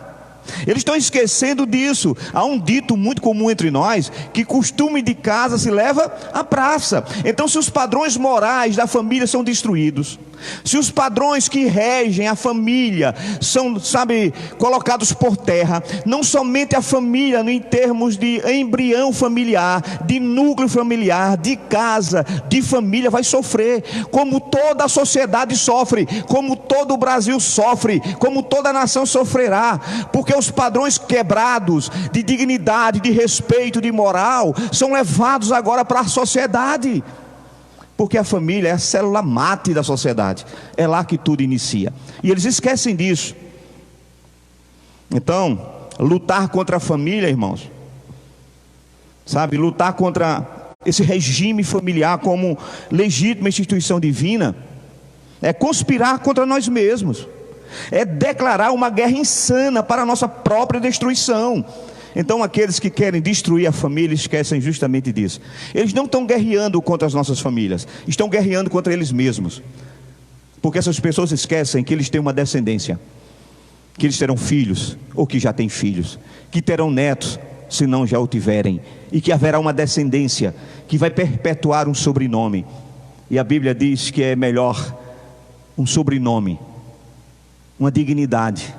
Eles estão esquecendo disso. Há um dito muito comum entre nós, que costume de casa se leva à praça. Então, se os padrões morais da família são destruídos, se os padrões que regem a família são, sabe, colocados por terra, não somente a família em termos de embrião familiar, de núcleo familiar, de casa, de família, vai sofrer, como toda a sociedade sofre, como todo o Brasil sofre, como toda a nação sofrerá, porque os padrões quebrados de dignidade, de respeito, de moral, são levados agora para a sociedade. Porque a família é a célula mate da sociedade. É lá que tudo inicia. E eles esquecem disso. Então, lutar contra a família, irmãos, sabe, lutar contra esse regime familiar como legítima instituição divina, é conspirar contra nós mesmos. É declarar uma guerra insana para a nossa própria destruição. Então aqueles que querem destruir a família esquecem justamente disso. Eles não estão guerreando contra as nossas famílias, estão guerreando contra eles mesmos. Porque essas pessoas esquecem que eles têm uma descendência, que eles terão filhos, ou que já têm filhos, que terão netos, se não já o tiverem, e que haverá uma descendência que vai perpetuar um sobrenome. E a Bíblia diz que é melhor um sobrenome, uma dignidade,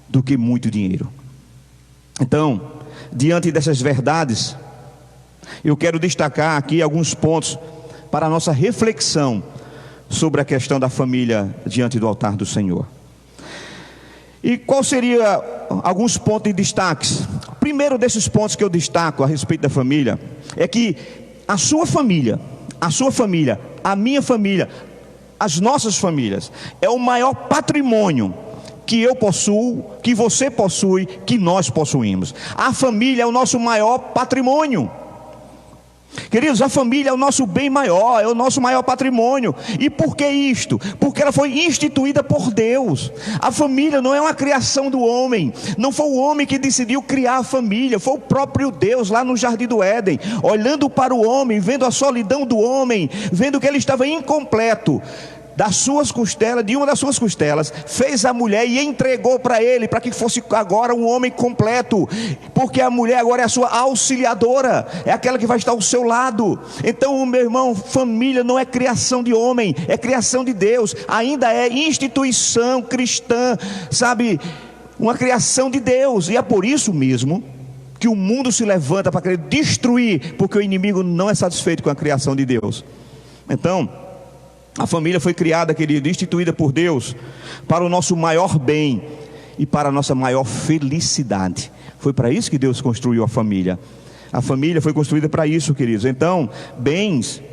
do que muito dinheiro. Então, diante dessas verdades, eu quero destacar aqui alguns pontos para a nossa reflexão sobre a questão da família diante do altar do Senhor. E qual seria alguns pontos de destaques? O primeiro desses pontos que eu destaco a respeito da família é que a sua família, a minha família, as nossas famílias, é o maior patrimônio que eu possuo, que você possui, que nós possuímos. A família é o nosso maior patrimônio. Queridos, a família é o nosso bem maior, é o nosso maior patrimônio. E por que isto? Porque ela foi instituída por Deus. A família não é uma criação do homem, não foi o homem que decidiu criar a família, foi o próprio Deus lá no Jardim do Éden, olhando para o homem, vendo a solidão do homem, vendo que ele estava incompleto. Das suas costelas, de uma das suas costelas, fez a mulher e entregou para ele, para que fosse agora um homem completo, porque a mulher agora é a sua auxiliadora, é aquela que vai estar ao seu lado. Então, meu irmão, família não é criação de homem, é criação de Deus, ainda é instituição cristã, sabe, uma criação de Deus. E é por isso mesmo que o mundo se levanta para querer destruir, porque o inimigo não é satisfeito com a criação de Deus. Então, a família foi criada, querido, instituída por Deus para o nosso maior bem e para a nossa maior felicidade. Foi para isso que Deus construiu a família. A família foi construída para isso, queridos. Então, bens,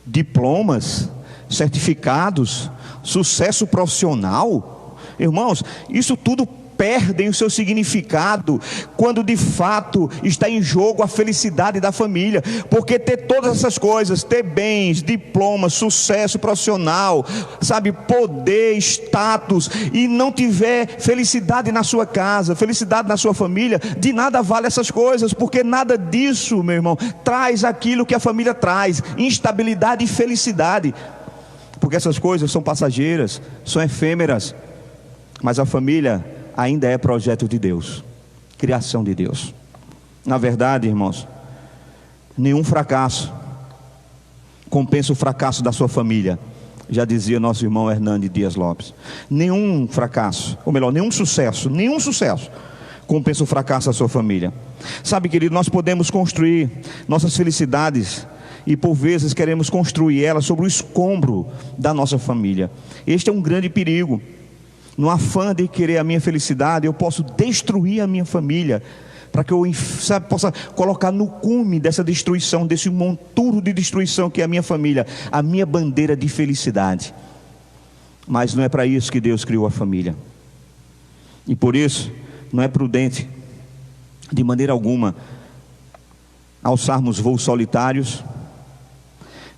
diplomas, certificados, sucesso profissional, irmãos, isso tudo perdem o seu significado quando de fato está em jogo a felicidade da família. Porque ter todas essas coisas, ter bens, diplomas, sucesso profissional, sabe, poder, status, e não tiver felicidade na sua casa, felicidade na sua família, de nada vale essas coisas, porque nada disso, meu irmão, traz aquilo que a família traz: instabilidade e felicidade. Porque essas coisas são passageiras, são efêmeras. Mas a família ainda é projeto de Deus, criação de Deus. Na verdade, irmãos, nenhum fracasso compensa o fracasso da sua família, já dizia nosso irmão Hernani Dias Lopes. Nenhum fracasso, ou melhor, nenhum sucesso compensa o fracasso da sua família. Sabe, querido, nós podemos construir nossas felicidades, e por vezes queremos construir elas sobre o escombro da nossa família. Este é um grande perigo. No afã de querer a minha felicidade, eu posso destruir a minha família, para que eu, sabe, possa colocar no cume dessa destruição, desse monturo de destruição que é a minha família, a minha bandeira de felicidade. Mas não é para isso que Deus criou a família. E por isso, não é prudente, de maneira alguma, alçarmos voos solitários.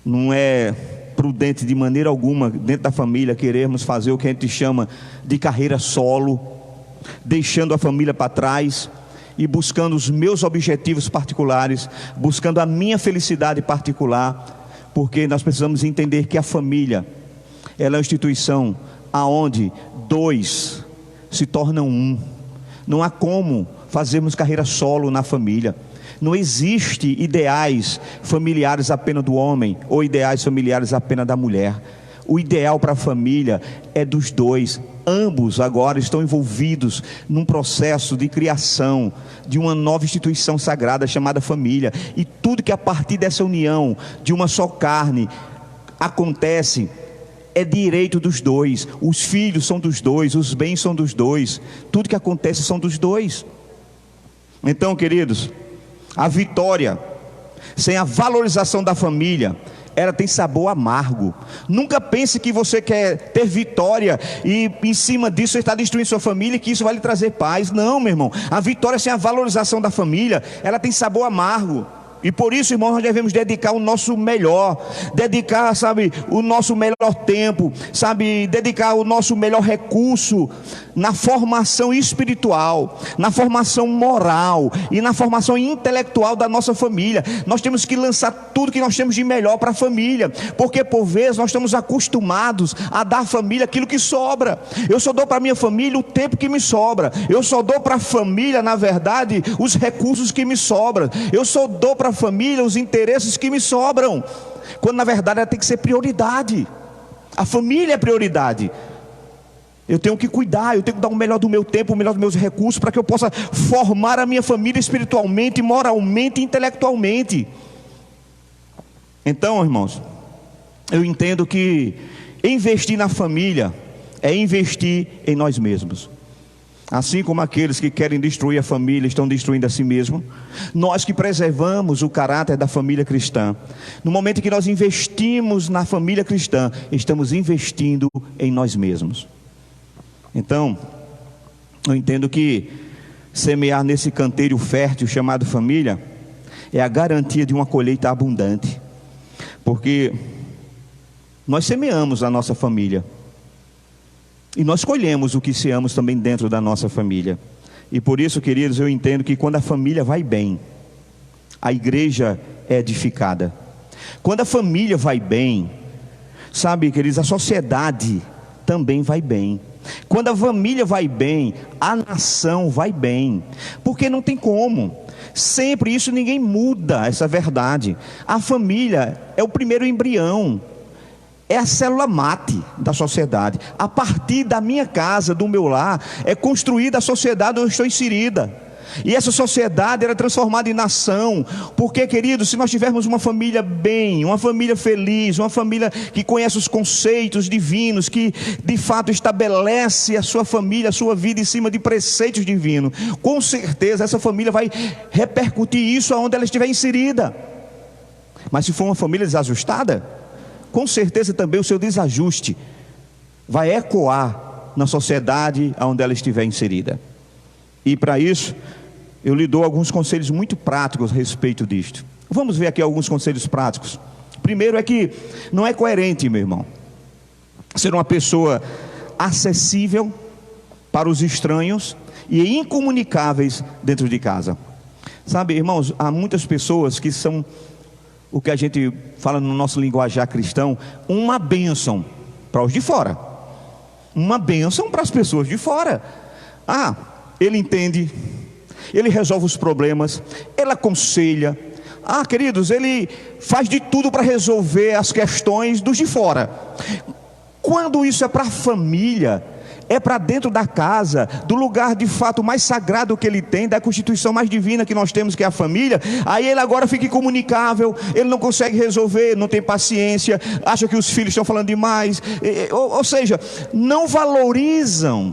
Não é prudente de maneira alguma, dentro da família, querermos fazer o que a gente chama de carreira solo, deixando a família para trás e buscando os meus objetivos particulares, buscando a minha felicidade particular, porque nós precisamos entender que a família, ela é uma instituição aonde dois se tornam um. Não há como fazermos carreira solo na família. Não existe ideais familiares apenas do homem ou ideais familiares apenas da mulher. O ideal para a família é dos dois. Ambos agora estão envolvidos num processo de criação de uma nova instituição sagrada chamada família. E tudo que a partir dessa união de uma só carne acontece é direito dos dois. Os filhos são dos dois, os bens são dos dois. Tudo que acontece são dos dois. Então, queridos, a vitória sem a valorização da família, ela tem sabor amargo. Nunca pense que você quer ter vitória e em cima disso você está destruindo sua família e que isso vai lhe trazer paz. Não, meu irmão, a vitória sem a valorização da família, ela tem sabor amargo. E por isso, irmãos, nós devemos dedicar o nosso melhor, dedicar, sabe, o nosso melhor tempo, sabe, dedicar o nosso melhor recurso na formação espiritual, na formação moral e na formação intelectual da nossa família. Nós temos que lançar tudo que nós temos de melhor para a família, porque por vezes nós estamos acostumados a dar à família aquilo que sobra. Eu só dou para a minha família o tempo que me sobra, eu só dou para a família, na verdade, os recursos que me sobram, eu só dou para a família os interesses que me sobram, quando na verdade ela tem que ser prioridade. A família é prioridade. Eu tenho que cuidar, eu tenho que dar o melhor do meu tempo, o melhor dos meus recursos, para que eu possa formar a minha família espiritualmente, moralmente e intelectualmente. Então, irmãos, eu entendo que investir na família é investir em nós mesmos. Assim como aqueles que querem destruir a família estão destruindo a si mesmo, nós que preservamos o caráter da família cristã, no momento em que nós investimos na família cristã, estamos investindo em nós mesmos. Então, eu entendo que semear nesse canteiro fértil chamado família é a garantia de uma colheita abundante, porque nós semeamos a nossa família e nós colhemos o que semeamos também dentro da nossa família. E por isso, queridos, eu entendo que quando a família vai bem, a igreja é edificada. Quando a família vai bem, sabe, queridos, a sociedade também vai bem. Quando a família vai bem, a nação vai bem. Porque não tem como. Sempre isso, ninguém muda essa verdade. A família é o primeiro embrião, é a célula mate da sociedade. A partir da minha casa, do meu lar, é construída a sociedade onde eu estou inserida. E essa sociedade era transformada em nação. Porque, queridos, se nós tivermos uma família bem, uma família feliz, uma família que conhece os conceitos divinos, que de fato estabelece a sua família, a sua vida em cima de preceitos divinos, com certeza essa família vai repercutir isso aonde ela estiver inserida. Mas se for uma família desajustada, com certeza também o seu desajuste vai ecoar na sociedade onde ela estiver inserida. E para isso, eu lhe dou alguns conselhos muito práticos a respeito disto. Vamos ver aqui alguns conselhos práticos. Primeiro é que não é coerente, meu irmão, ser uma pessoa acessível para os estranhos e incomunicáveis dentro de casa. Sabe, irmãos, há muitas pessoas que são o que a gente fala no nosso linguajar cristão, uma bênção para os de fora, uma bênção para as pessoas de fora. Ele entende, ele resolve os problemas, ele aconselha. Queridos, ele faz de tudo para resolver as questões dos de fora. Quando isso é para a família, é para dentro da casa, do lugar de fato mais sagrado que ele tem, da constituição mais divina que nós temos, que é a família, aí ele agora fica incomunicável, ele não consegue resolver, não tem paciência, acha que os filhos estão falando demais, ou seja, não valorizam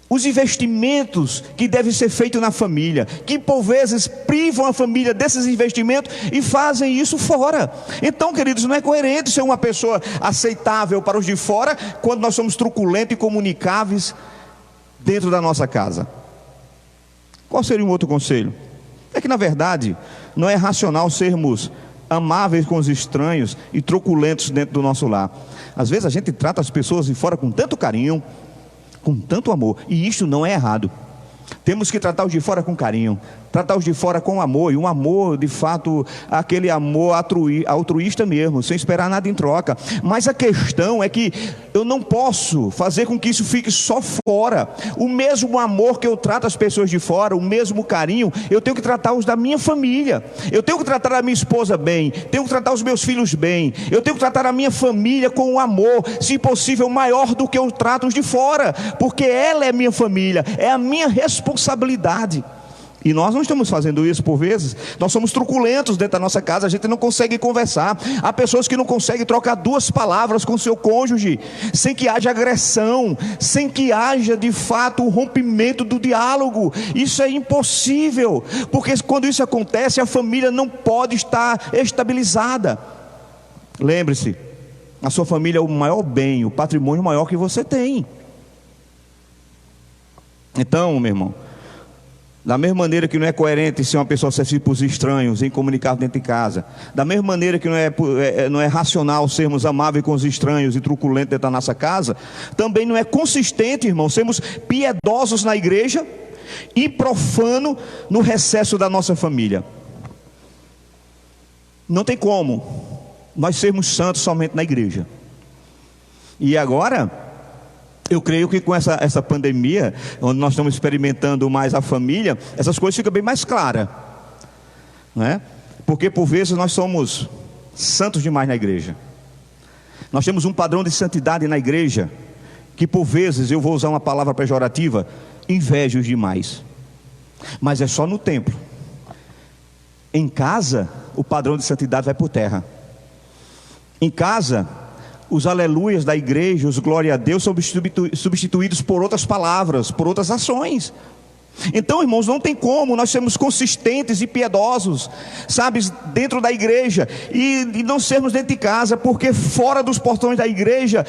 os investimentos que devem ser feitos na família, que por vezes privam a família desses investimentos e fazem isso fora. Então, queridos, não é coerente ser uma pessoa aceitável para os de fora, quando nós somos truculentos e comunicáveis dentro da nossa casa. Qual seria um outro conselho? É que na verdade não é racional sermos amáveis com os estranhos e truculentos dentro do nosso lar. Às vezes a gente trata as pessoas de fora com tanto carinho, com tanto amor, e isto não é errado. Temos que tratar os de fora com carinho, tratar os de fora com amor, e um amor de fato, aquele amor altruísta mesmo, sem esperar nada em troca. Mas a questão é que eu não posso fazer com que isso fique só fora. O mesmo amor que eu trato as pessoas de fora, o mesmo carinho, eu tenho que tratar os da minha família. Eu tenho que tratar a minha esposa bem, tenho que tratar os meus filhos bem, eu tenho que tratar a minha família com um amor, se possível maior do que eu trato os de fora, porque ela é minha família, é a minha responsabilidade. E nós não estamos fazendo isso por vezes. Nós somos truculentos dentro da nossa casa, a gente não consegue conversar. Há pessoas que não conseguem trocar duas palavras com seu cônjuge sem que haja agressão, sem que haja de fato o rompimento do diálogo. Isso é impossível, porque quando isso acontece, a família não pode estar estabilizada. Lembre-se, a sua família é o maior bem, o patrimônio maior que você tem. Então, meu irmão, da mesma maneira que não é coerente ser uma pessoa acessível para os estranhos, em comunicar dentro de casa, da mesma maneira que não é racional sermos amáveis com os estranhos e truculentos dentro da nossa casa, também não é consistente, irmão, sermos piedosos na igreja e profano no recesso da nossa família. Não tem como nós sermos santos somente na igreja. E agora, eu creio que com essa pandemia, onde nós estamos experimentando mais a família, essas coisas ficam bem mais claras, não é? Porque por vezes nós somos santos demais na igreja. Nós temos um padrão de santidade na igreja, que por vezes, eu vou usar uma palavra pejorativa, invejos demais. Mas é só no templo. Em casa, o padrão de santidade vai por terra. Em casa, os aleluias da igreja, os glória a Deus são substituídos por outras palavras, por outras ações. Então, irmãos, não tem como nós sermos consistentes e piedosos, sabe, dentro da igreja e não sermos dentro de casa, porque fora dos portões da igreja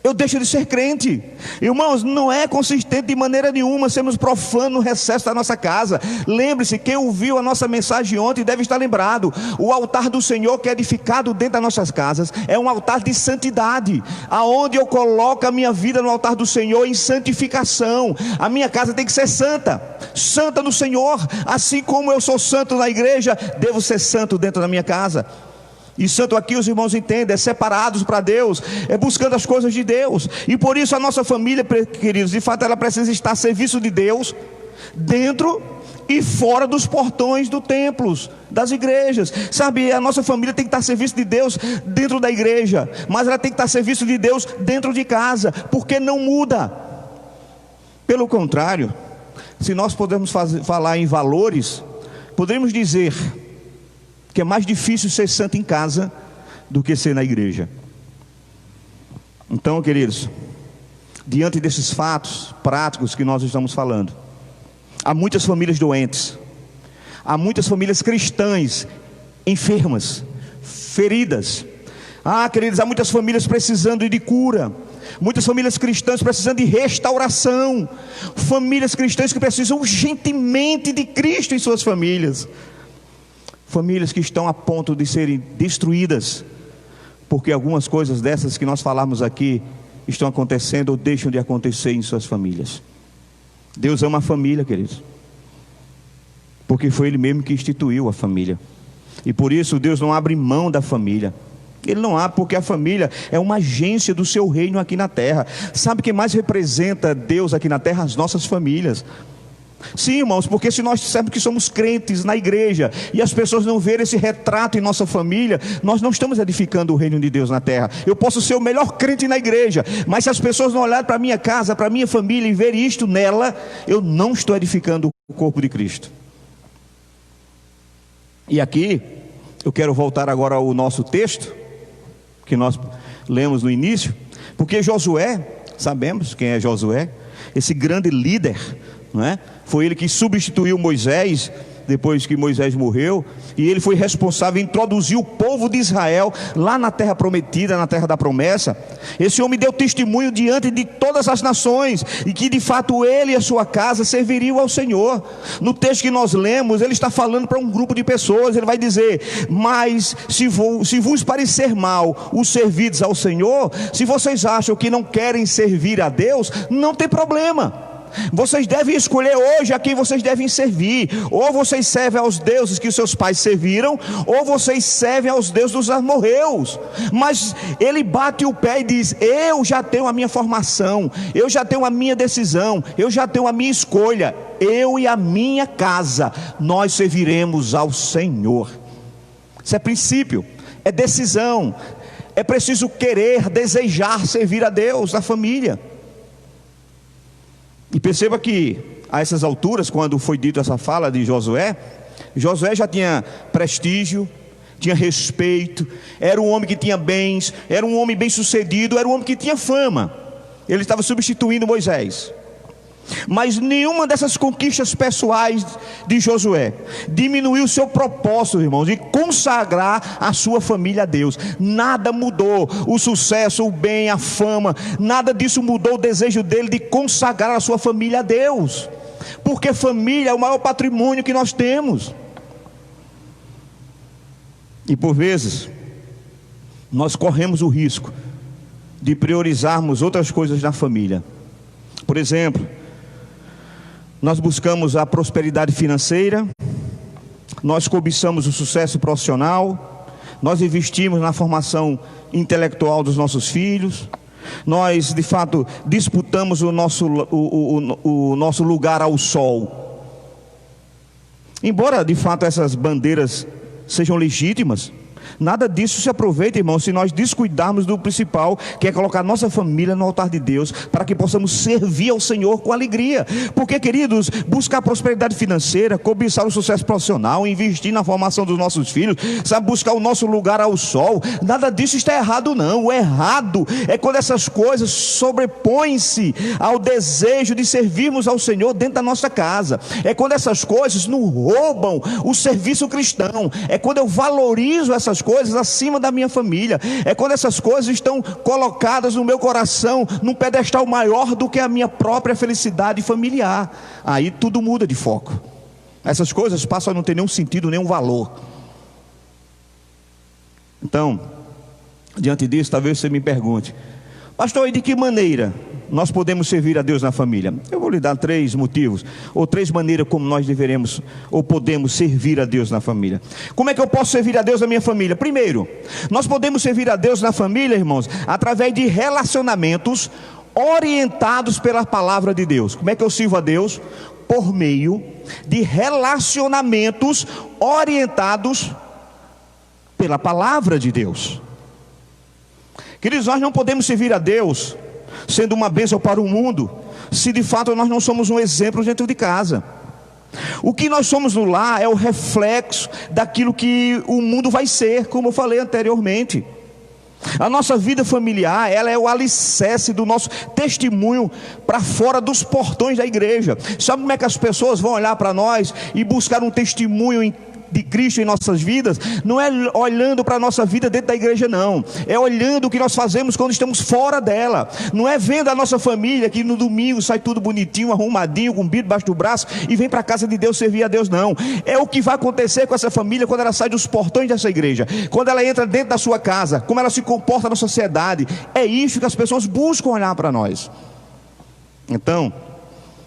eu deixo de ser crente. Irmãos, não é consistente de maneira nenhuma sermos profanos no recesso da nossa casa. Lembre-se, quem ouviu a nossa mensagem ontem deve estar lembrado. O altar do Senhor que é edificado dentro das nossas casas é um altar de santidade, aonde eu coloco a minha vida no altar do Senhor em santificação. A minha casa tem que ser santa, santa no Senhor. Assim como eu sou santo na igreja, devo ser santo dentro da minha casa. E santo aqui, os irmãos entendem, é separados para Deus, é buscando as coisas de Deus. E por isso a nossa família, queridos, de fato ela precisa estar a serviço de Deus, dentro e fora dos portões dos templos, das igrejas. Sabe, a nossa família tem que estar a serviço de Deus dentro da igreja, mas ela tem que estar a serviço de Deus dentro de casa, porque não muda. Pelo contrário, se nós podemos falar em valores, poderíamos dizer que é mais difícil ser santo em casa do que ser na igreja. Então, queridos, diante desses fatos práticos que nós estamos falando, há muitas famílias doentes, há muitas famílias cristãs enfermas, feridas. Queridos, há muitas famílias precisando de cura, muitas famílias cristãs precisando de restauração, famílias cristãs que precisam urgentemente de Cristo em suas famílias. Famílias que estão a ponto de serem destruídas, porque algumas coisas dessas que nós falamos aqui estão acontecendo ou deixam de acontecer em suas famílias. Deus ama a família, queridos, porque foi Ele mesmo que instituiu a família. E por isso Deus não abre mão da família. Ele não abre, porque a família é uma agência do seu reino aqui na terra. Sabe quem mais representa Deus aqui na terra? As nossas famílias. Sim, irmãos, porque se nós dissermos que somos crentes na igreja e as pessoas não verem esse retrato em nossa família, nós não estamos edificando o reino de Deus na terra. Eu posso ser o melhor crente na igreja, mas se as pessoas não olharem para a minha casa, para a minha família e verem isto nela, eu não estou edificando o corpo de Cristo. E aqui eu quero voltar agora ao nosso texto que nós lemos no início, porque Josué, sabemos quem é Josué, esse grande líder, não é? Foi ele que substituiu Moisés depois que Moisés morreu, e ele foi responsável em introduzir o povo de Israel lá na terra prometida, na terra da promessa. Esse homem deu testemunho diante de todas as nações, e que de fato ele e a sua casa serviriam ao Senhor. No texto que nós lemos, ele está falando para um grupo de pessoas. Ele vai dizer: mas se vos parecer mal os servidos ao Senhor, se vocês acham que não querem servir a Deus, não tem problema. Vocês devem escolher hoje a quem vocês devem servir. Ou vocês servem aos deuses que seus pais serviram, ou vocês servem aos deuses dos amorreus. Mas ele bate o pé e diz: eu já tenho a minha formação, eu já tenho a minha decisão, eu já tenho a minha escolha. Eu e a minha casa, nós serviremos ao Senhor. Isso é princípio, é decisão. É preciso querer, desejar servir a Deus na família. E perceba que a essas alturas, quando foi dito essa fala de Josué, Josué já tinha prestígio, tinha respeito, era um homem que tinha bens, era um homem bem sucedido, era um homem que tinha fama. Ele estava substituindo Moisés. Mas nenhuma dessas conquistas pessoais de Josué diminuiu o seu propósito, irmãos, de consagrar a sua família a Deus. Nada mudou o sucesso, o bem, a fama, nada disso mudou o desejo dele de consagrar a sua família a Deus, porque família é o maior patrimônio que nós temos. E por vezes nós corremos o risco de priorizarmos outras coisas na família. Por exemplo, nós buscamos a prosperidade financeira, nós cobiçamos o sucesso profissional, nós investimos na formação intelectual dos nossos filhos, nós de fato disputamos o nosso lugar ao sol. Embora de fato essas bandeiras sejam legítimas, nada disso se aproveita, irmão, se nós descuidarmos do principal, que é colocar nossa família no altar de Deus, para que possamos servir ao Senhor com alegria. Porque, queridos, buscar prosperidade financeira, cobiçar o sucesso profissional, investir na formação dos nossos filhos, sabe, buscar o nosso lugar ao sol, nada disso está errado não. O errado é quando essas coisas sobrepõem-se ao desejo de servirmos ao Senhor dentro da nossa casa. É quando essas coisas nos roubam o serviço cristão. É quando eu valorizo essas coisas acima da minha família. É quando essas coisas estão colocadas no meu coração num pedestal maior do que a minha própria felicidade familiar. Aí tudo muda de foco. Essas coisas passam a não ter nenhum sentido, nenhum valor. Então, diante disso, talvez você me pergunte: pastor, e de que maneira nós podemos servir a Deus na família? Eu vou lhe dar 3 motivos, ou 3 maneiras como nós deveremos ou podemos servir a Deus na família. Como é que eu posso servir a Deus na minha família? Primeiro, nós podemos servir a Deus na família, irmãos, através de relacionamentos orientados pela palavra de Deus. Como é que eu sirvo a Deus? Por meio de relacionamentos orientados pela palavra de Deus. Queridos, nós não podemos servir a Deus sendo uma bênção para o mundo, se de fato nós não somos um exemplo dentro de casa. O que nós somos no lar é o reflexo daquilo que o mundo vai ser, como eu falei anteriormente. A nossa vida familiar, ela é o alicerce do nosso testemunho para fora dos portões da igreja. Sabe como é que as pessoas vão olhar para nós e buscar um testemunho de Cristo em nossas vidas? Não é olhando para a nossa vida dentro da igreja não, é olhando o que nós fazemos quando estamos fora dela. Não é vendo a nossa família que no domingo sai tudo bonitinho, arrumadinho, com o Bíblia debaixo do braço e vem para a casa de Deus servir a Deus, não. É o que vai acontecer com essa família quando ela sai dos portões dessa igreja, quando ela entra dentro da sua casa, como ela se comporta na sociedade. É isso que as pessoas buscam olhar para nós. Então,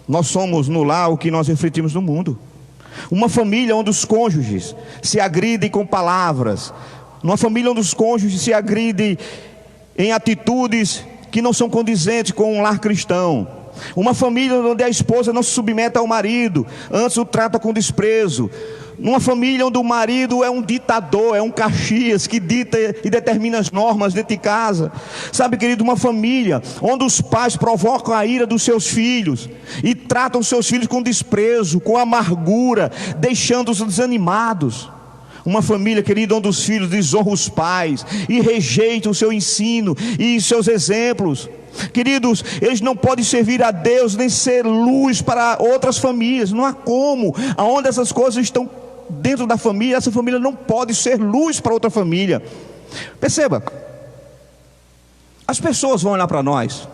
nós somos no lar o que nós refletimos no mundo. Uma família onde os cônjuges se agridem com palavras, uma família onde os cônjuges se agridem em atitudes que não são condizentes com um lar cristão, uma família onde a esposa não se submete ao marido, antes o trata com desprezo, numa família onde o marido é um ditador, é um Caxias que dita e determina as normas dentro de casa. Sabe, querido, uma família onde os pais provocam a ira dos seus filhos e tratam seus filhos com desprezo, com amargura, deixando-os desanimados. Uma família, querido, onde os filhos desonram os pais e rejeitam o seu ensino e seus exemplos. Queridos, eles não podem servir a Deus nem ser luz para outras famílias. Não há como. Aonde essas coisas estão dentro da família, essa família não pode ser luz para outra família. Perceba, as pessoas vão olhar para nós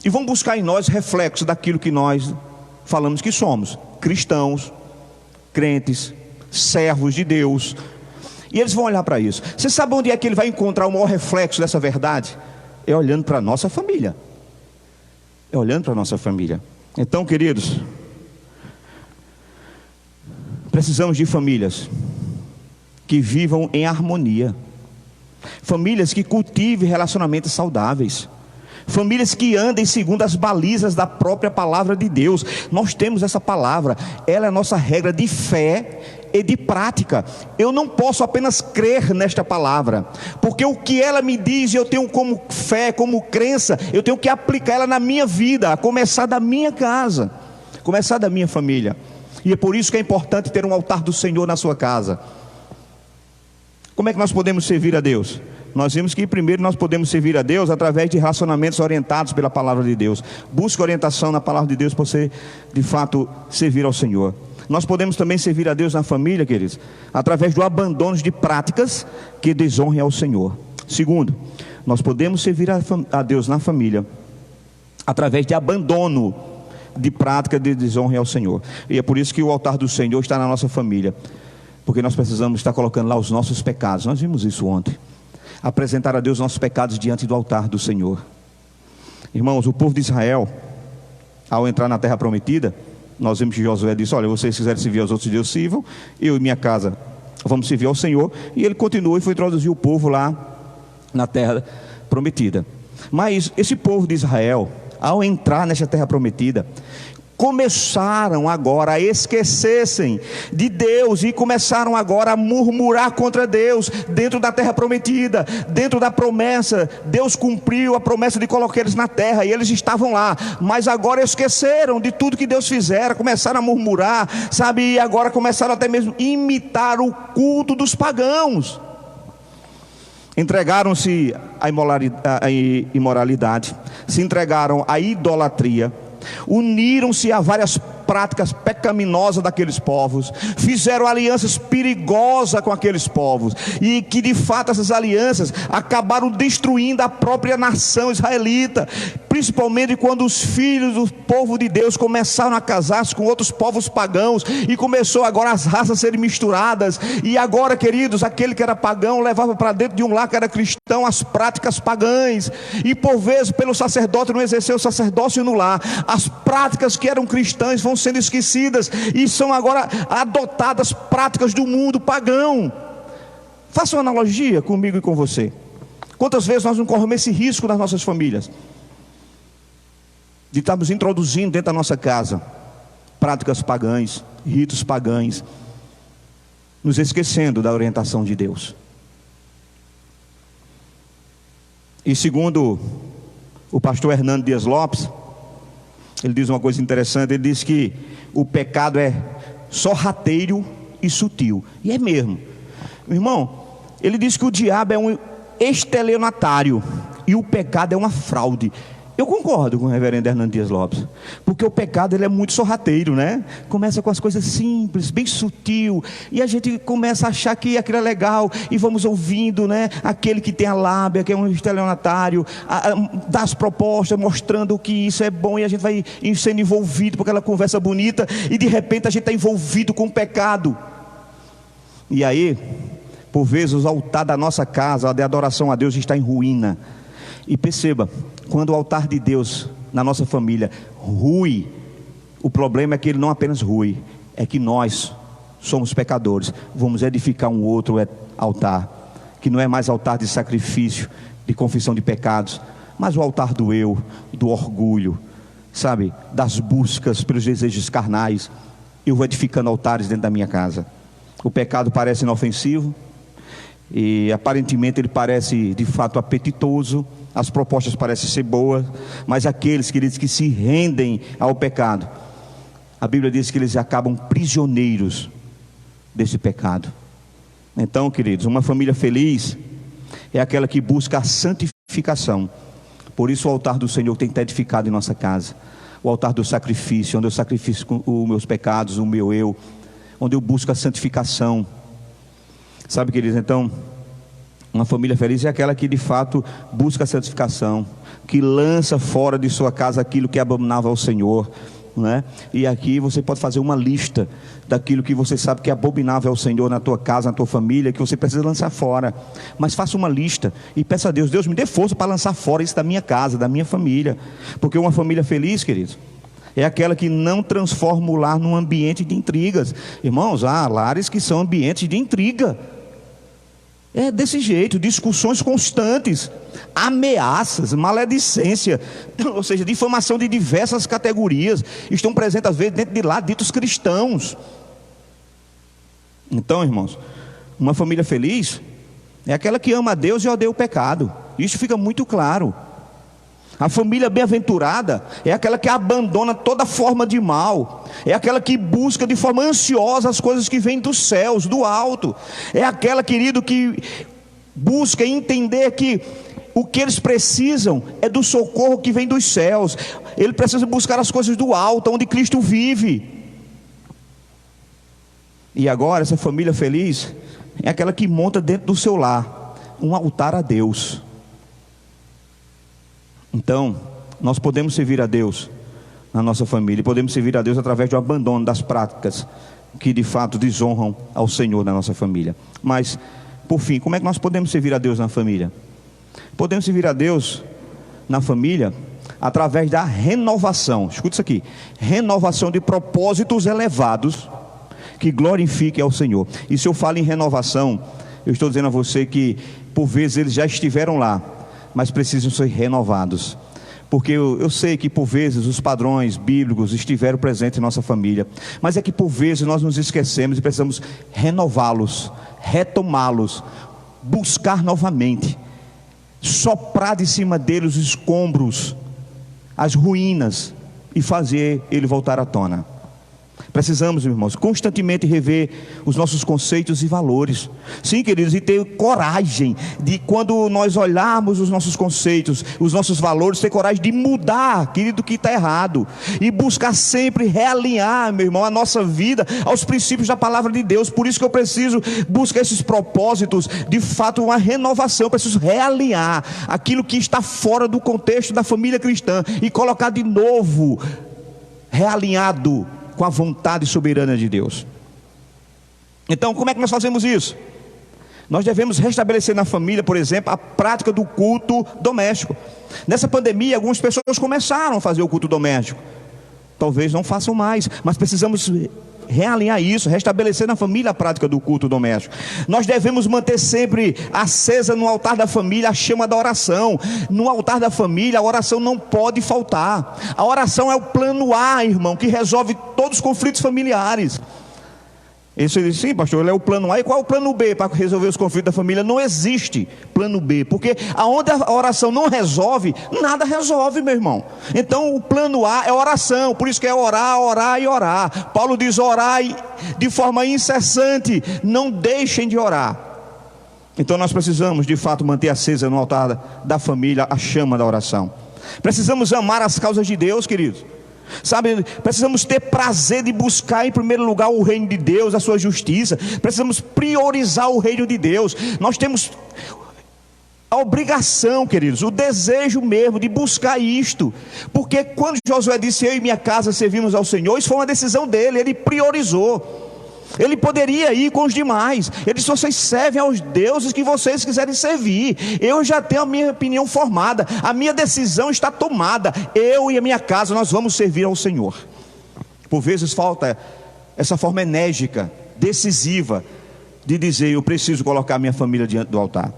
e vão buscar em nós reflexo daquilo que nós falamos que somos: cristãos, crentes, servos de Deus. E eles vão olhar para isso. Você sabe onde é que ele vai encontrar o maior reflexo dessa verdade? É olhando para a nossa família. É olhando para a nossa família. Então, queridos, precisamos de famílias que vivam em harmonia, famílias que cultivem relacionamentos saudáveis, famílias que andem segundo as balizas da própria palavra de Deus. Nós temos essa palavra, ela é a nossa regra de fé e de prática. Eu não posso apenas crer nesta palavra, porque o que ela me diz, eu tenho como fé, como crença, eu tenho que aplicar ela na minha vida, a começar da minha casa, começar da minha família. E é por isso que é importante ter um altar do Senhor na sua casa. Como é que nós podemos servir a Deus? Nós vimos que primeiro nós podemos servir a Deus através de relacionamentos orientados pela palavra de Deus. Busque orientação na palavra de Deus para você de fato servir ao Senhor. Nós podemos também servir a Deus na família, queridos, através do abandono de práticas que desonrem ao Senhor. Segundo, nós podemos servir a Deus na família através de abandono de prática de desonra ao Senhor. E é por isso que o altar do Senhor está na nossa família, porque nós precisamos estar colocando lá os nossos pecados. Nós vimos isso ontem. Apresentar a Deus nossos pecados diante do altar do Senhor. Irmãos, o povo de Israel, ao entrar na terra prometida, nós vimos que Josué disse: olha, vocês quiserem servir aos outros deuses, sirvam, eu e minha casa vamos servir ao Senhor. E ele continuou e foi introduzir o povo lá na terra prometida. Mas esse povo de Israel, ao entrar nessa terra prometida, começaram agora a esquecer-se de Deus e começaram agora a murmurar contra Deus dentro da terra prometida, dentro da promessa. Deus cumpriu a promessa de colocar eles na terra e eles estavam lá, mas agora esqueceram de tudo que Deus fizera, começaram a murmurar, sabe, e agora começaram até mesmo a imitar o culto dos pagãos. Entregaram-se à imoralidade, se entregaram à idolatria, uniram-se a várias práticas pecaminosas daqueles povos, fizeram alianças perigosas com aqueles povos, e que de fato essas alianças acabaram destruindo a própria nação israelita, principalmente quando os filhos do povo de Deus começaram a casar-se com outros povos pagãos, e começou agora as raças a serem misturadas, e agora, queridos, aquele que era pagão levava para dentro de um lar que era cristão as práticas pagãs, e por vezes pelo sacerdote não exercer o sacerdócio no lar, as práticas que eram cristãs vão sendo esquecidas e são agora adotadas práticas do mundo pagão. Faça uma analogia comigo e com você. Quantas vezes nós não corremos esse risco nas nossas famílias de estarmos introduzindo dentro da nossa casa práticas pagãs, ritos pagãos, nos esquecendo da orientação de Deus. E segundo o pastor Hernando Dias Lopes, ele diz uma coisa interessante. Ele diz que o pecado é sorrateiro e sutil. E é mesmo, irmão. Ele diz que o diabo é um estelionatário e o pecado é uma fraude. Eu concordo com o reverendo Hernando Dias Lopes, porque o pecado ele é muito sorrateiro, né? Começa com as coisas simples, bem sutil, e a gente começa a achar que aquilo é legal, e vamos ouvindo, né? Aquele que tem a lábia, que é um estelionatário, dá as propostas, mostrando que isso é bom, e a gente vai sendo envolvido por aquela conversa bonita, e de repente a gente está envolvido com o pecado. E aí, por vezes, o altar da nossa casa, a de adoração a Deus, está em ruína. E perceba, quando o altar de Deus na nossa família rui, o problema é que ele não apenas rui, é que nós somos pecadores. Vamos edificar um outro altar, que não é mais altar de sacrifício, de confissão de pecados, mas o altar do eu, do orgulho, sabe, das buscas pelos desejos carnais. Eu vou edificando altares dentro da minha casa. O pecado parece inofensivo e aparentemente ele parece de fato apetitoso, as propostas parecem ser boas, mas aqueles, queridos, que se rendem ao pecado, a Bíblia diz que eles acabam prisioneiros desse pecado. Então, queridos, uma família feliz é aquela que busca a santificação Por isso o altar do Senhor tem que estar edificado em nossa casa. O altar do sacrifício, onde eu sacrifico os meus pecados, o meu eu, onde eu busco a santificação. Sabe, queridos, então, uma família feliz é aquela que de fato busca a santificação, que lança fora de sua casa aquilo que é abominável ao Senhor, né? E aqui você pode fazer uma lista daquilo que você sabe que é abominável ao Senhor na tua casa, na tua família, que você precisa lançar fora. Mas faça uma lista e peça a Deus: Deus, me dê força para lançar fora isso da minha casa, da minha família. Porque uma família feliz, queridos, é aquela que não transforma o lar num ambiente de intrigas. Irmãos, há lares que são ambientes de intriga. É desse jeito, discussões constantes, ameaças, maledicência, ou seja, difamação de diversas categorias, estão presentes às vezes dentro de lá ditos cristãos. Então, irmãos, uma família feliz é aquela que ama a Deus e odeia o pecado. Isso fica muito claro. A família bem-aventurada é aquela que abandona toda forma de mal, é aquela que busca de forma ansiosa as coisas que vêm dos céus, do alto. É aquela, querido, que busca entender que o que eles precisam é do socorro que vem dos céus. Ele precisa buscar as coisas do alto, onde Cristo vive. E agora essa família feliz é aquela que monta dentro do seu lar um altar a Deus. Então, nós podemos servir a Deus na nossa família, podemos servir a Deus através do abandono das práticas que de fato desonram ao Senhor na nossa família. Mas, por fim, como é que nós podemos servir a Deus na família? Podemos servir a Deus na família através da renovação. Escuta isso aqui: renovação de propósitos elevados que glorifiquem ao Senhor. E se eu falo em renovação, eu estou dizendo a você que por vezes eles já estiveram lá, mas precisam ser renovados. Porque eu sei que por vezes os padrões bíblicos estiveram presentes em nossa família, mas é que por vezes nós nos esquecemos e precisamos renová-los, retomá-los, buscar novamente, soprar de cima deles os escombros, as ruínas, e fazer ele voltar à tona. Precisamos, irmãos, constantemente rever os nossos conceitos e valores. Sim, queridos, e ter coragem de, quando nós olharmos os nossos conceitos, os nossos valores, ter coragem de mudar, querido, o que está errado, e buscar sempre realinhar, meu irmão, a nossa vida aos princípios da palavra de Deus. Por isso que eu preciso buscar esses propósitos, de fato uma renovação. Eu preciso realinhar aquilo que está fora do contexto da família cristã e colocar de novo, realinhado com a vontade soberana de Deus. Então, como é que nós fazemos isso? Nós devemos restabelecer na família, por exemplo, a prática do culto doméstico. Nessa pandemia, algumas pessoas começaram a fazer o culto doméstico. Talvez não façam mais, mas precisamos realinhar isso, restabelecer na família a prática do culto doméstico. Nós devemos manter sempre acesa no altar da família a chama da oração. No altar da família a oração não pode faltar. A oração é o plano A, irmão, que resolve todos os conflitos familiares. Isso ele diz: sim, pastor, ele é o plano A. E qual é o plano B para resolver os conflitos da família? Não existe plano B, porque aonde a oração não resolve, nada resolve, meu irmão. Então o plano A é oração. Por isso que é orar, orar e orar. Paulo diz: orar de forma incessante, não deixem de orar. Então nós precisamos de fato manter acesa no altar da família a chama da oração. Precisamos amar as causas de Deus, queridos. Sabe, precisamos ter prazer de buscar em primeiro lugar o reino de Deus, a sua justiça. Precisamos priorizar o reino de Deus. Nós temos a obrigação, queridos, o desejo mesmo de buscar isto. Porque quando Josué disse: eu e minha casa servimos ao Senhor, isso foi uma decisão dele, ele priorizou. Ele poderia ir com os demais. Ele disse: vocês servem aos deuses que vocês quiserem servir. Eu já tenho a minha opinião formada, a minha decisão está tomada. Eu e a minha casa, nós vamos servir ao Senhor. Por vezes falta essa forma enérgica, decisiva, de dizer: eu preciso colocar minha família diante do altar.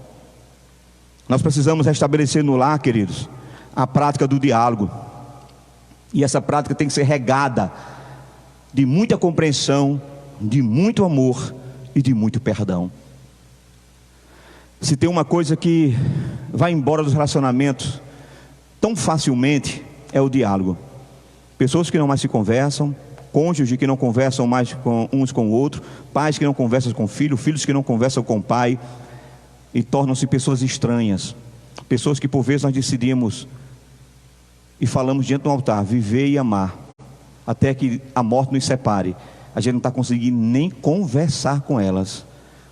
Nós precisamos restabelecer no lar, queridos, a prática do diálogo. E essa prática tem que ser regada de muita compreensão, de muito amor e de muito perdão. Se tem uma coisa que vai embora dos relacionamentos tão facilmente, é o diálogo. Pessoas que não mais se conversam, cônjuges que não conversam mais uns com o outro, pais que não conversam com filhos, filhos que não conversam com o pai, e tornam-se pessoas estranhas, pessoas que por vezes nós decidimos e falamos diante do altar, viver e amar, até que a morte nos separe, a gente não está conseguindo nem conversar com elas,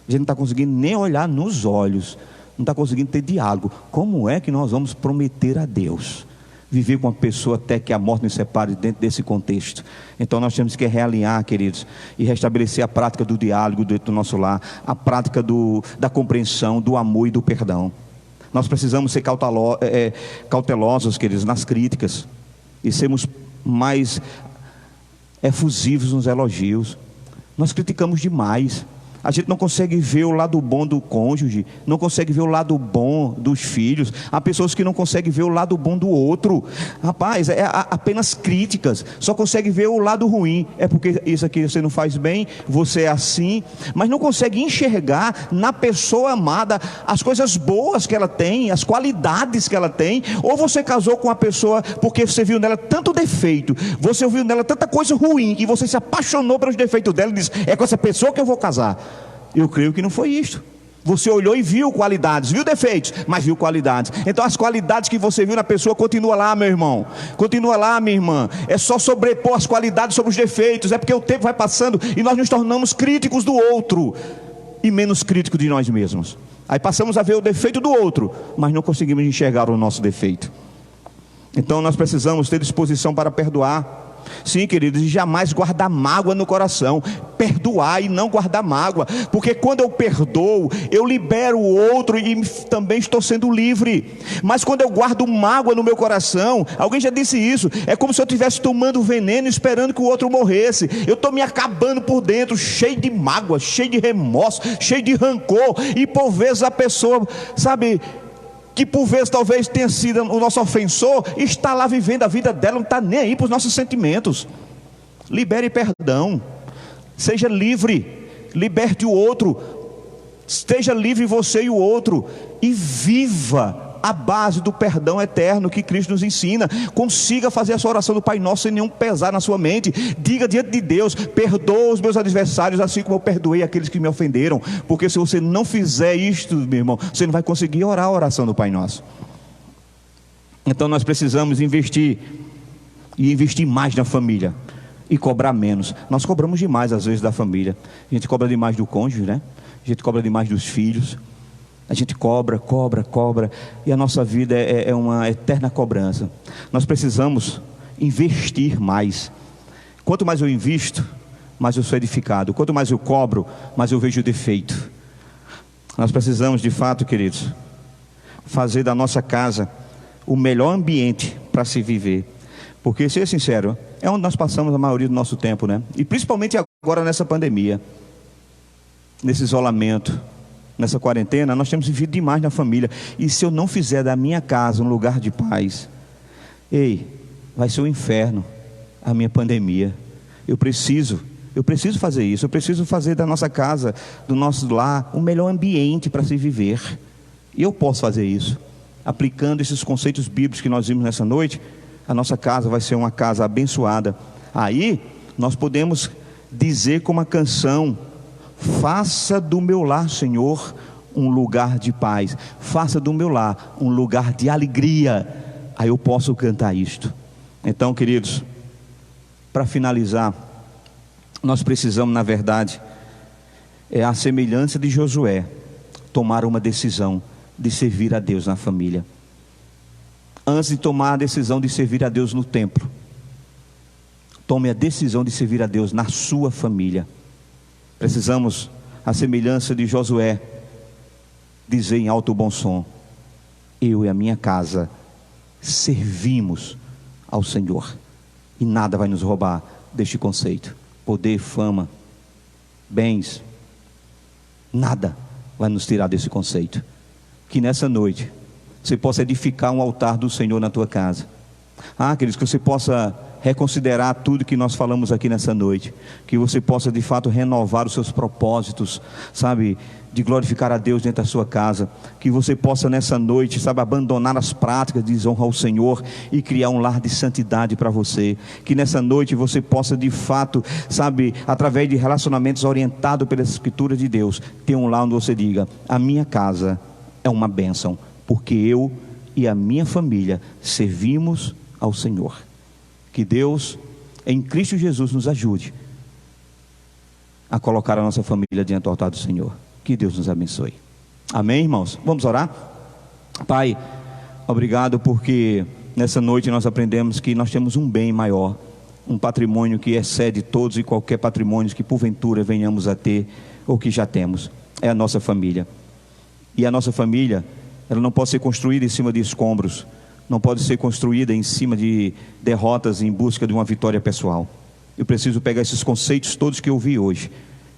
a gente não está conseguindo nem olhar nos olhos, não está conseguindo ter diálogo. Como é que nós vamos prometer a Deus viver com uma pessoa até que a morte nos separe dentro desse contexto? Então nós temos que realinhar, queridos, e restabelecer a prática do diálogo dentro do nosso lar, a prática da compreensão, do amor e do perdão. Nós precisamos ser cautelosos, queridos, nas críticas, e sermos mais efusivos nos elogios. Nós criticamos demais. A gente não consegue ver o lado bom do cônjuge, não consegue ver o lado bom dos filhos. Há pessoas que não conseguem ver o lado bom do outro. Rapaz, é apenas críticas, só consegue ver o lado ruim. É porque isso aqui você não faz bem, você é assim, mas não consegue enxergar na pessoa amada as coisas boas que ela tem, as qualidades que ela tem. Ou você casou com uma pessoa porque você viu nela tanto defeito, você viu nela tanta coisa ruim, que você se apaixonou pelos defeitos dela e disse: é com essa pessoa que eu vou casar. Eu creio que não foi isto. Você olhou e viu qualidades, viu defeitos, mas viu qualidades. Então as qualidades que você viu na pessoa, continua lá, meu irmão, continua lá, minha irmã. É só sobrepor as qualidades sobre os defeitos. É porque o tempo vai passando e nós nos tornamos críticos do outro e menos críticos de nós mesmos. Aí passamos a ver o defeito do outro, mas não conseguimos enxergar o nosso defeito. Então nós precisamos ter disposição para perdoar. Sim, queridos, e jamais guardar mágoa no coração. Perdoar e não guardar mágoa, porque quando eu perdoo, eu libero o outro e também estou sendo livre. Mas quando eu guardo mágoa no meu coração, alguém já disse isso, é como se eu estivesse tomando veneno esperando que o outro morresse. Eu estou me acabando por dentro, cheio de mágoa, cheio de remorso, cheio de rancor. E por vezes a pessoa, sabe, que por vezes talvez tenha sido o nosso ofensor, está lá vivendo a vida dela, não está nem aí para os nossos sentimentos. Libere perdão, seja livre, liberte o outro, esteja livre você e o outro, e viva a base do perdão eterno que Cristo nos ensina. Consiga fazer a sua oração do Pai Nosso sem nenhum pesar na sua mente. Diga diante de Deus: perdoa os meus adversários assim como eu perdoei aqueles que me ofenderam. Porque se você não fizer isto, meu irmão, você não vai conseguir orar a oração do Pai Nosso. Então nós precisamos investir, e investir mais na família, e cobrar menos. Nós cobramos demais às vezes da família. A gente cobra demais do cônjuge, né? A gente cobra demais dos filhos. A gente cobra, e a nossa vida é uma eterna cobrança. Nós precisamos investir mais. Quanto mais eu invisto, mais eu sou edificado. Quanto mais eu cobro, mais eu vejo defeito. Nós precisamos, de fato, queridos, fazer da nossa casa o melhor ambiente para se viver. Porque, ser sincero, é onde nós passamos a maioria do nosso tempo, né? E principalmente agora nessa pandemia, nesse isolamento, nessa quarentena, nós temos vivido demais na família. E se eu não fizer da minha casa um lugar de paz, vai ser um inferno a minha pandemia. Eu preciso fazer isso. Eu preciso fazer da nossa casa, do nosso lar, o melhor ambiente para se viver. E eu posso fazer isso aplicando esses conceitos bíblicos que nós vimos nessa noite. A nossa casa vai ser uma casa abençoada. Aí nós podemos dizer com uma canção: faça do meu lar, Senhor, um lugar de paz. Faça do meu lar um lugar de alegria. Aí eu posso cantar isto. Então, queridos, para finalizar, nós precisamos, na verdade, a semelhança de Josué, tomar uma decisão de servir a Deus na família. Antes de tomar a decisão de servir a Deus no templo, tome a decisão de servir a Deus na sua família. Precisamos, a semelhança de Josué, dizer em alto bom som: eu e a minha casa servimos ao Senhor, e nada vai nos roubar deste conceito. Poder, fama, bens, nada vai nos tirar desse conceito. Que nessa noite você possa edificar um altar do Senhor na tua casa. Queridos, que você possa reconsiderar tudo que nós falamos aqui nessa noite, que você possa de fato renovar os seus propósitos, sabe, de glorificar a Deus dentro da sua casa, que você possa nessa noite, sabe, abandonar as práticas de desonra ao Senhor e criar um lar de santidade para você, que nessa noite você possa de fato, sabe, através de relacionamentos orientados pelas Escrituras de Deus, ter um lar onde você diga: a minha casa é uma bênção, porque eu e a minha família servimos ao Senhor. Que Deus, em Cristo Jesus, nos ajude a colocar a nossa família diante do altar do Senhor. Que Deus nos abençoe. Amém, irmãos? Vamos orar? Pai, obrigado porque nessa noite nós aprendemos que nós temos um bem maior, um patrimônio que excede todos e qualquer patrimônio que porventura venhamos a ter ou que já temos. É a nossa família. E a nossa família, ela não pode ser construída em cima de escombros, não pode ser construída em cima de derrotas em busca de uma vitória pessoal. Eu preciso pegar esses conceitos todos que eu vi hoje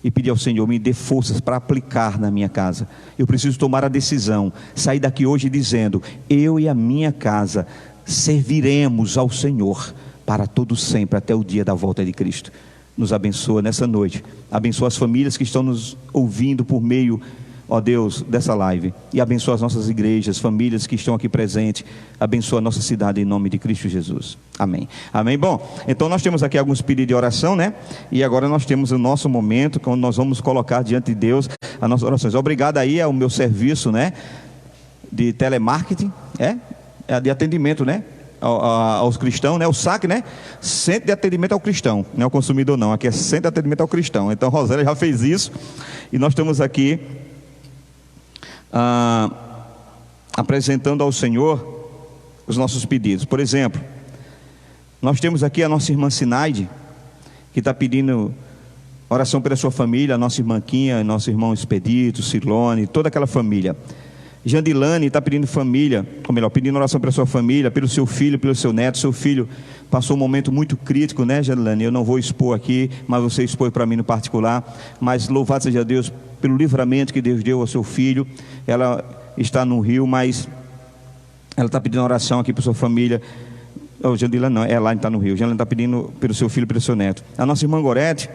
e pedir ao Senhor, me dê forças para aplicar na minha casa. Eu preciso tomar a decisão, sair daqui hoje dizendo: eu e a minha casa serviremos ao Senhor para todo sempre, até o dia da volta de Cristo. Nos abençoa nessa noite, abençoa as famílias que estão nos ouvindo por meio, ó Deus, dessa live, e abençoa as nossas igrejas, famílias que estão aqui presentes, abençoa a nossa cidade em nome de Cristo Jesus, amém, amém. Bom, então nós temos aqui alguns pedidos de oração, né, e agora nós temos o nosso momento, quando nós vamos colocar diante de Deus as nossas orações. Obrigado aí ao meu serviço, né, de telemarketing, de atendimento, né, aos cristãos, né, o SAC, né, Centro de Atendimento ao Cristão, não é o consumidor não, aqui é Centro de Atendimento ao Cristão. Então Rosélia já fez isso, e nós estamos aqui apresentando ao Senhor os nossos pedidos. Por exemplo, nós temos aqui a nossa irmã Sinaide, que está pedindo oração pela sua família, a nossa irmã Quinha, nosso irmão Expedito, Silone, toda aquela família. Jandilane está pedindo família, ou melhor, pedindo oração pela sua família, pelo seu filho, pelo seu neto. Seu filho passou um momento muito crítico, né, Jandilane? Eu não vou expor aqui, mas você expôs para mim no particular. Mas louvado seja Deus pelo livramento que Deus deu ao seu filho. Ela está no Rio, mas ela está pedindo oração aqui para sua família. Jandilane não, ela está no Rio. Jandilane está pedindo pelo seu filho e pelo seu neto. A nossa irmã Gorete,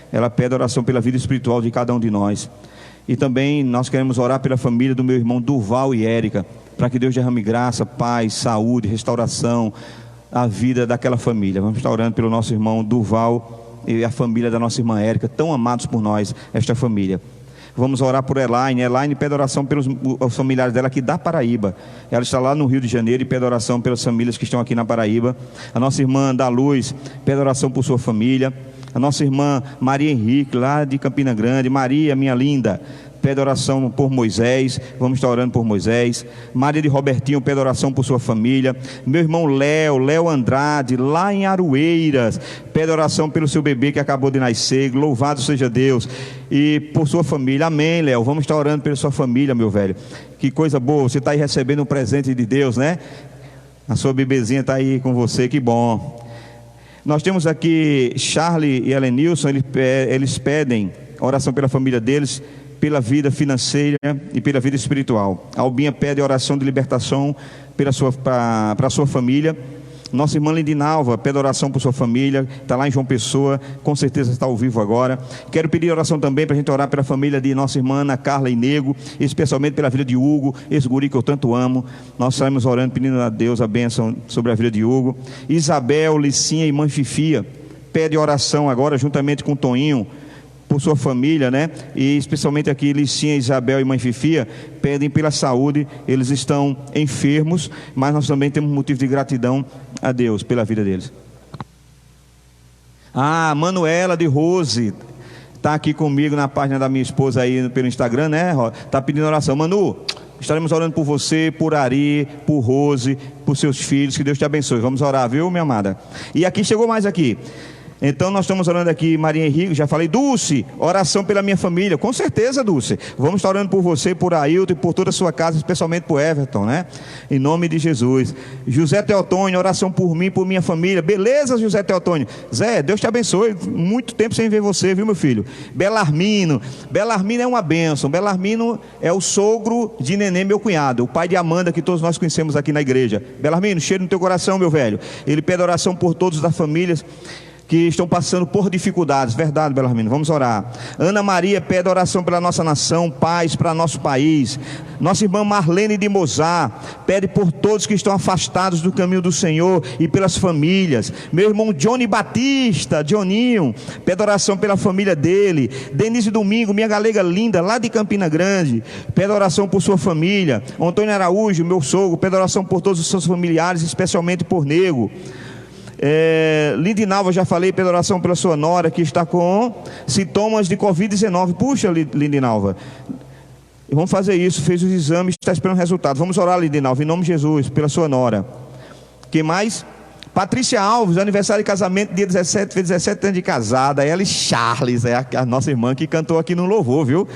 ela pede oração pela vida espiritual de cada um de nós. E também nós queremos orar pela família do meu irmão Durval e Érica, para que Deus derrame graça, paz, saúde, restauração, a vida daquela família. Vamos estar orando pelo nosso irmão Durval e a família da nossa irmã Érica, tão amados por nós, esta família. Vamos orar por Elaine. Elaine pede oração pelos familiares dela aqui da Paraíba. Ela está lá no Rio de Janeiro e pede oração pelas famílias que estão aqui na Paraíba. A nossa irmã da Luz pede oração por sua família. A nossa irmã Maria Henrique, lá de Campina Grande. Maria, minha linda, pede oração por Moisés. Vamos estar orando por Moisés. Maria de Robertinho pede oração por sua família. Meu irmão Léo Andrade, lá em Aroeiras, pede oração pelo seu bebê que acabou de nascer. Louvado seja Deus. E por sua família, amém, Léo. Vamos estar orando pela sua família, meu velho. Que coisa boa, você está aí recebendo um presente de Deus, né? A sua bebezinha está aí com você, que bom. Nós temos aqui Charlie e Helenilson, eles pedem oração pela família deles, pela vida financeira e pela vida espiritual. A Albinha pede oração de libertação para a sua família. Nossa irmã Lindinalva pede oração por sua família, está lá em João Pessoa, com certeza está ao vivo agora. Quero pedir oração também para a gente orar pela família de nossa irmã Ana Carla e Nego, especialmente pela vida de Hugo, esse guri que eu tanto amo. Nós saímos orando, pedindo a Deus a bênção sobre a vida de Hugo. Isabel, Licinha e mãe Fifia pede oração agora juntamente com Toninho por sua família, né? E especialmente aqui Licinha, Isabel e mãe Fifia pedem pela saúde. Eles estão enfermos, mas nós também temos motivo de gratidão a Deus pela vida deles. Manuela de Rose está aqui comigo na página da minha esposa aí pelo Instagram, né? Está pedindo oração. Manu, estaremos orando por você, por Ari, por Rose, por seus filhos. Que Deus te abençoe. Vamos orar, viu, minha amada? E aqui chegou mais aqui. Então nós estamos orando aqui, Maria Henrique, já falei. Dulce, oração pela minha família. Com certeza, Dulce, vamos estar orando por você, por Ailton e por toda a sua casa, especialmente por Everton, né? Em nome de Jesus. José Teotônio, oração por mim, por minha família. Beleza, José Teotônio? Zé, Deus te abençoe. Muito tempo sem ver você, viu, meu filho? Belarmino é uma bênção. Belarmino é o sogro de Nenê, meu cunhado, o pai de Amanda, que todos nós conhecemos aqui na igreja. Belarmino, cheiro no teu coração, meu velho. Ele pede oração por todos das famílias. que estão passando por dificuldades. Verdade, Belarmino, vamos orar. Ana Maria pede oração pela nossa nação, paz para nosso país. Nossa irmã Marlene de Mozart pede por todos que estão afastados do caminho do Senhor e pelas famílias. Meu irmão Johnny Batista, Johninho, pede oração pela família dele. Denise Domingo, minha galega linda, lá de Campina Grande, pede oração por sua família. Antônio Araújo, meu sogro, pede oração por todos os seus familiares, especialmente por Nego. Lindinalva, já falei, pela oração pela sua nora, que está com sintomas de Covid-19. Puxa, Lindinalva, vamos fazer isso, fez os exames, está esperando resultado. Vamos orar, Lindinalva, em nome de Jesus, pela sua nora. Quem mais? Patrícia Alves, aniversário de casamento, dia 17, fez 17 anos de casada. Ela e Charles, a nossa irmã que cantou aqui no louvor, viu?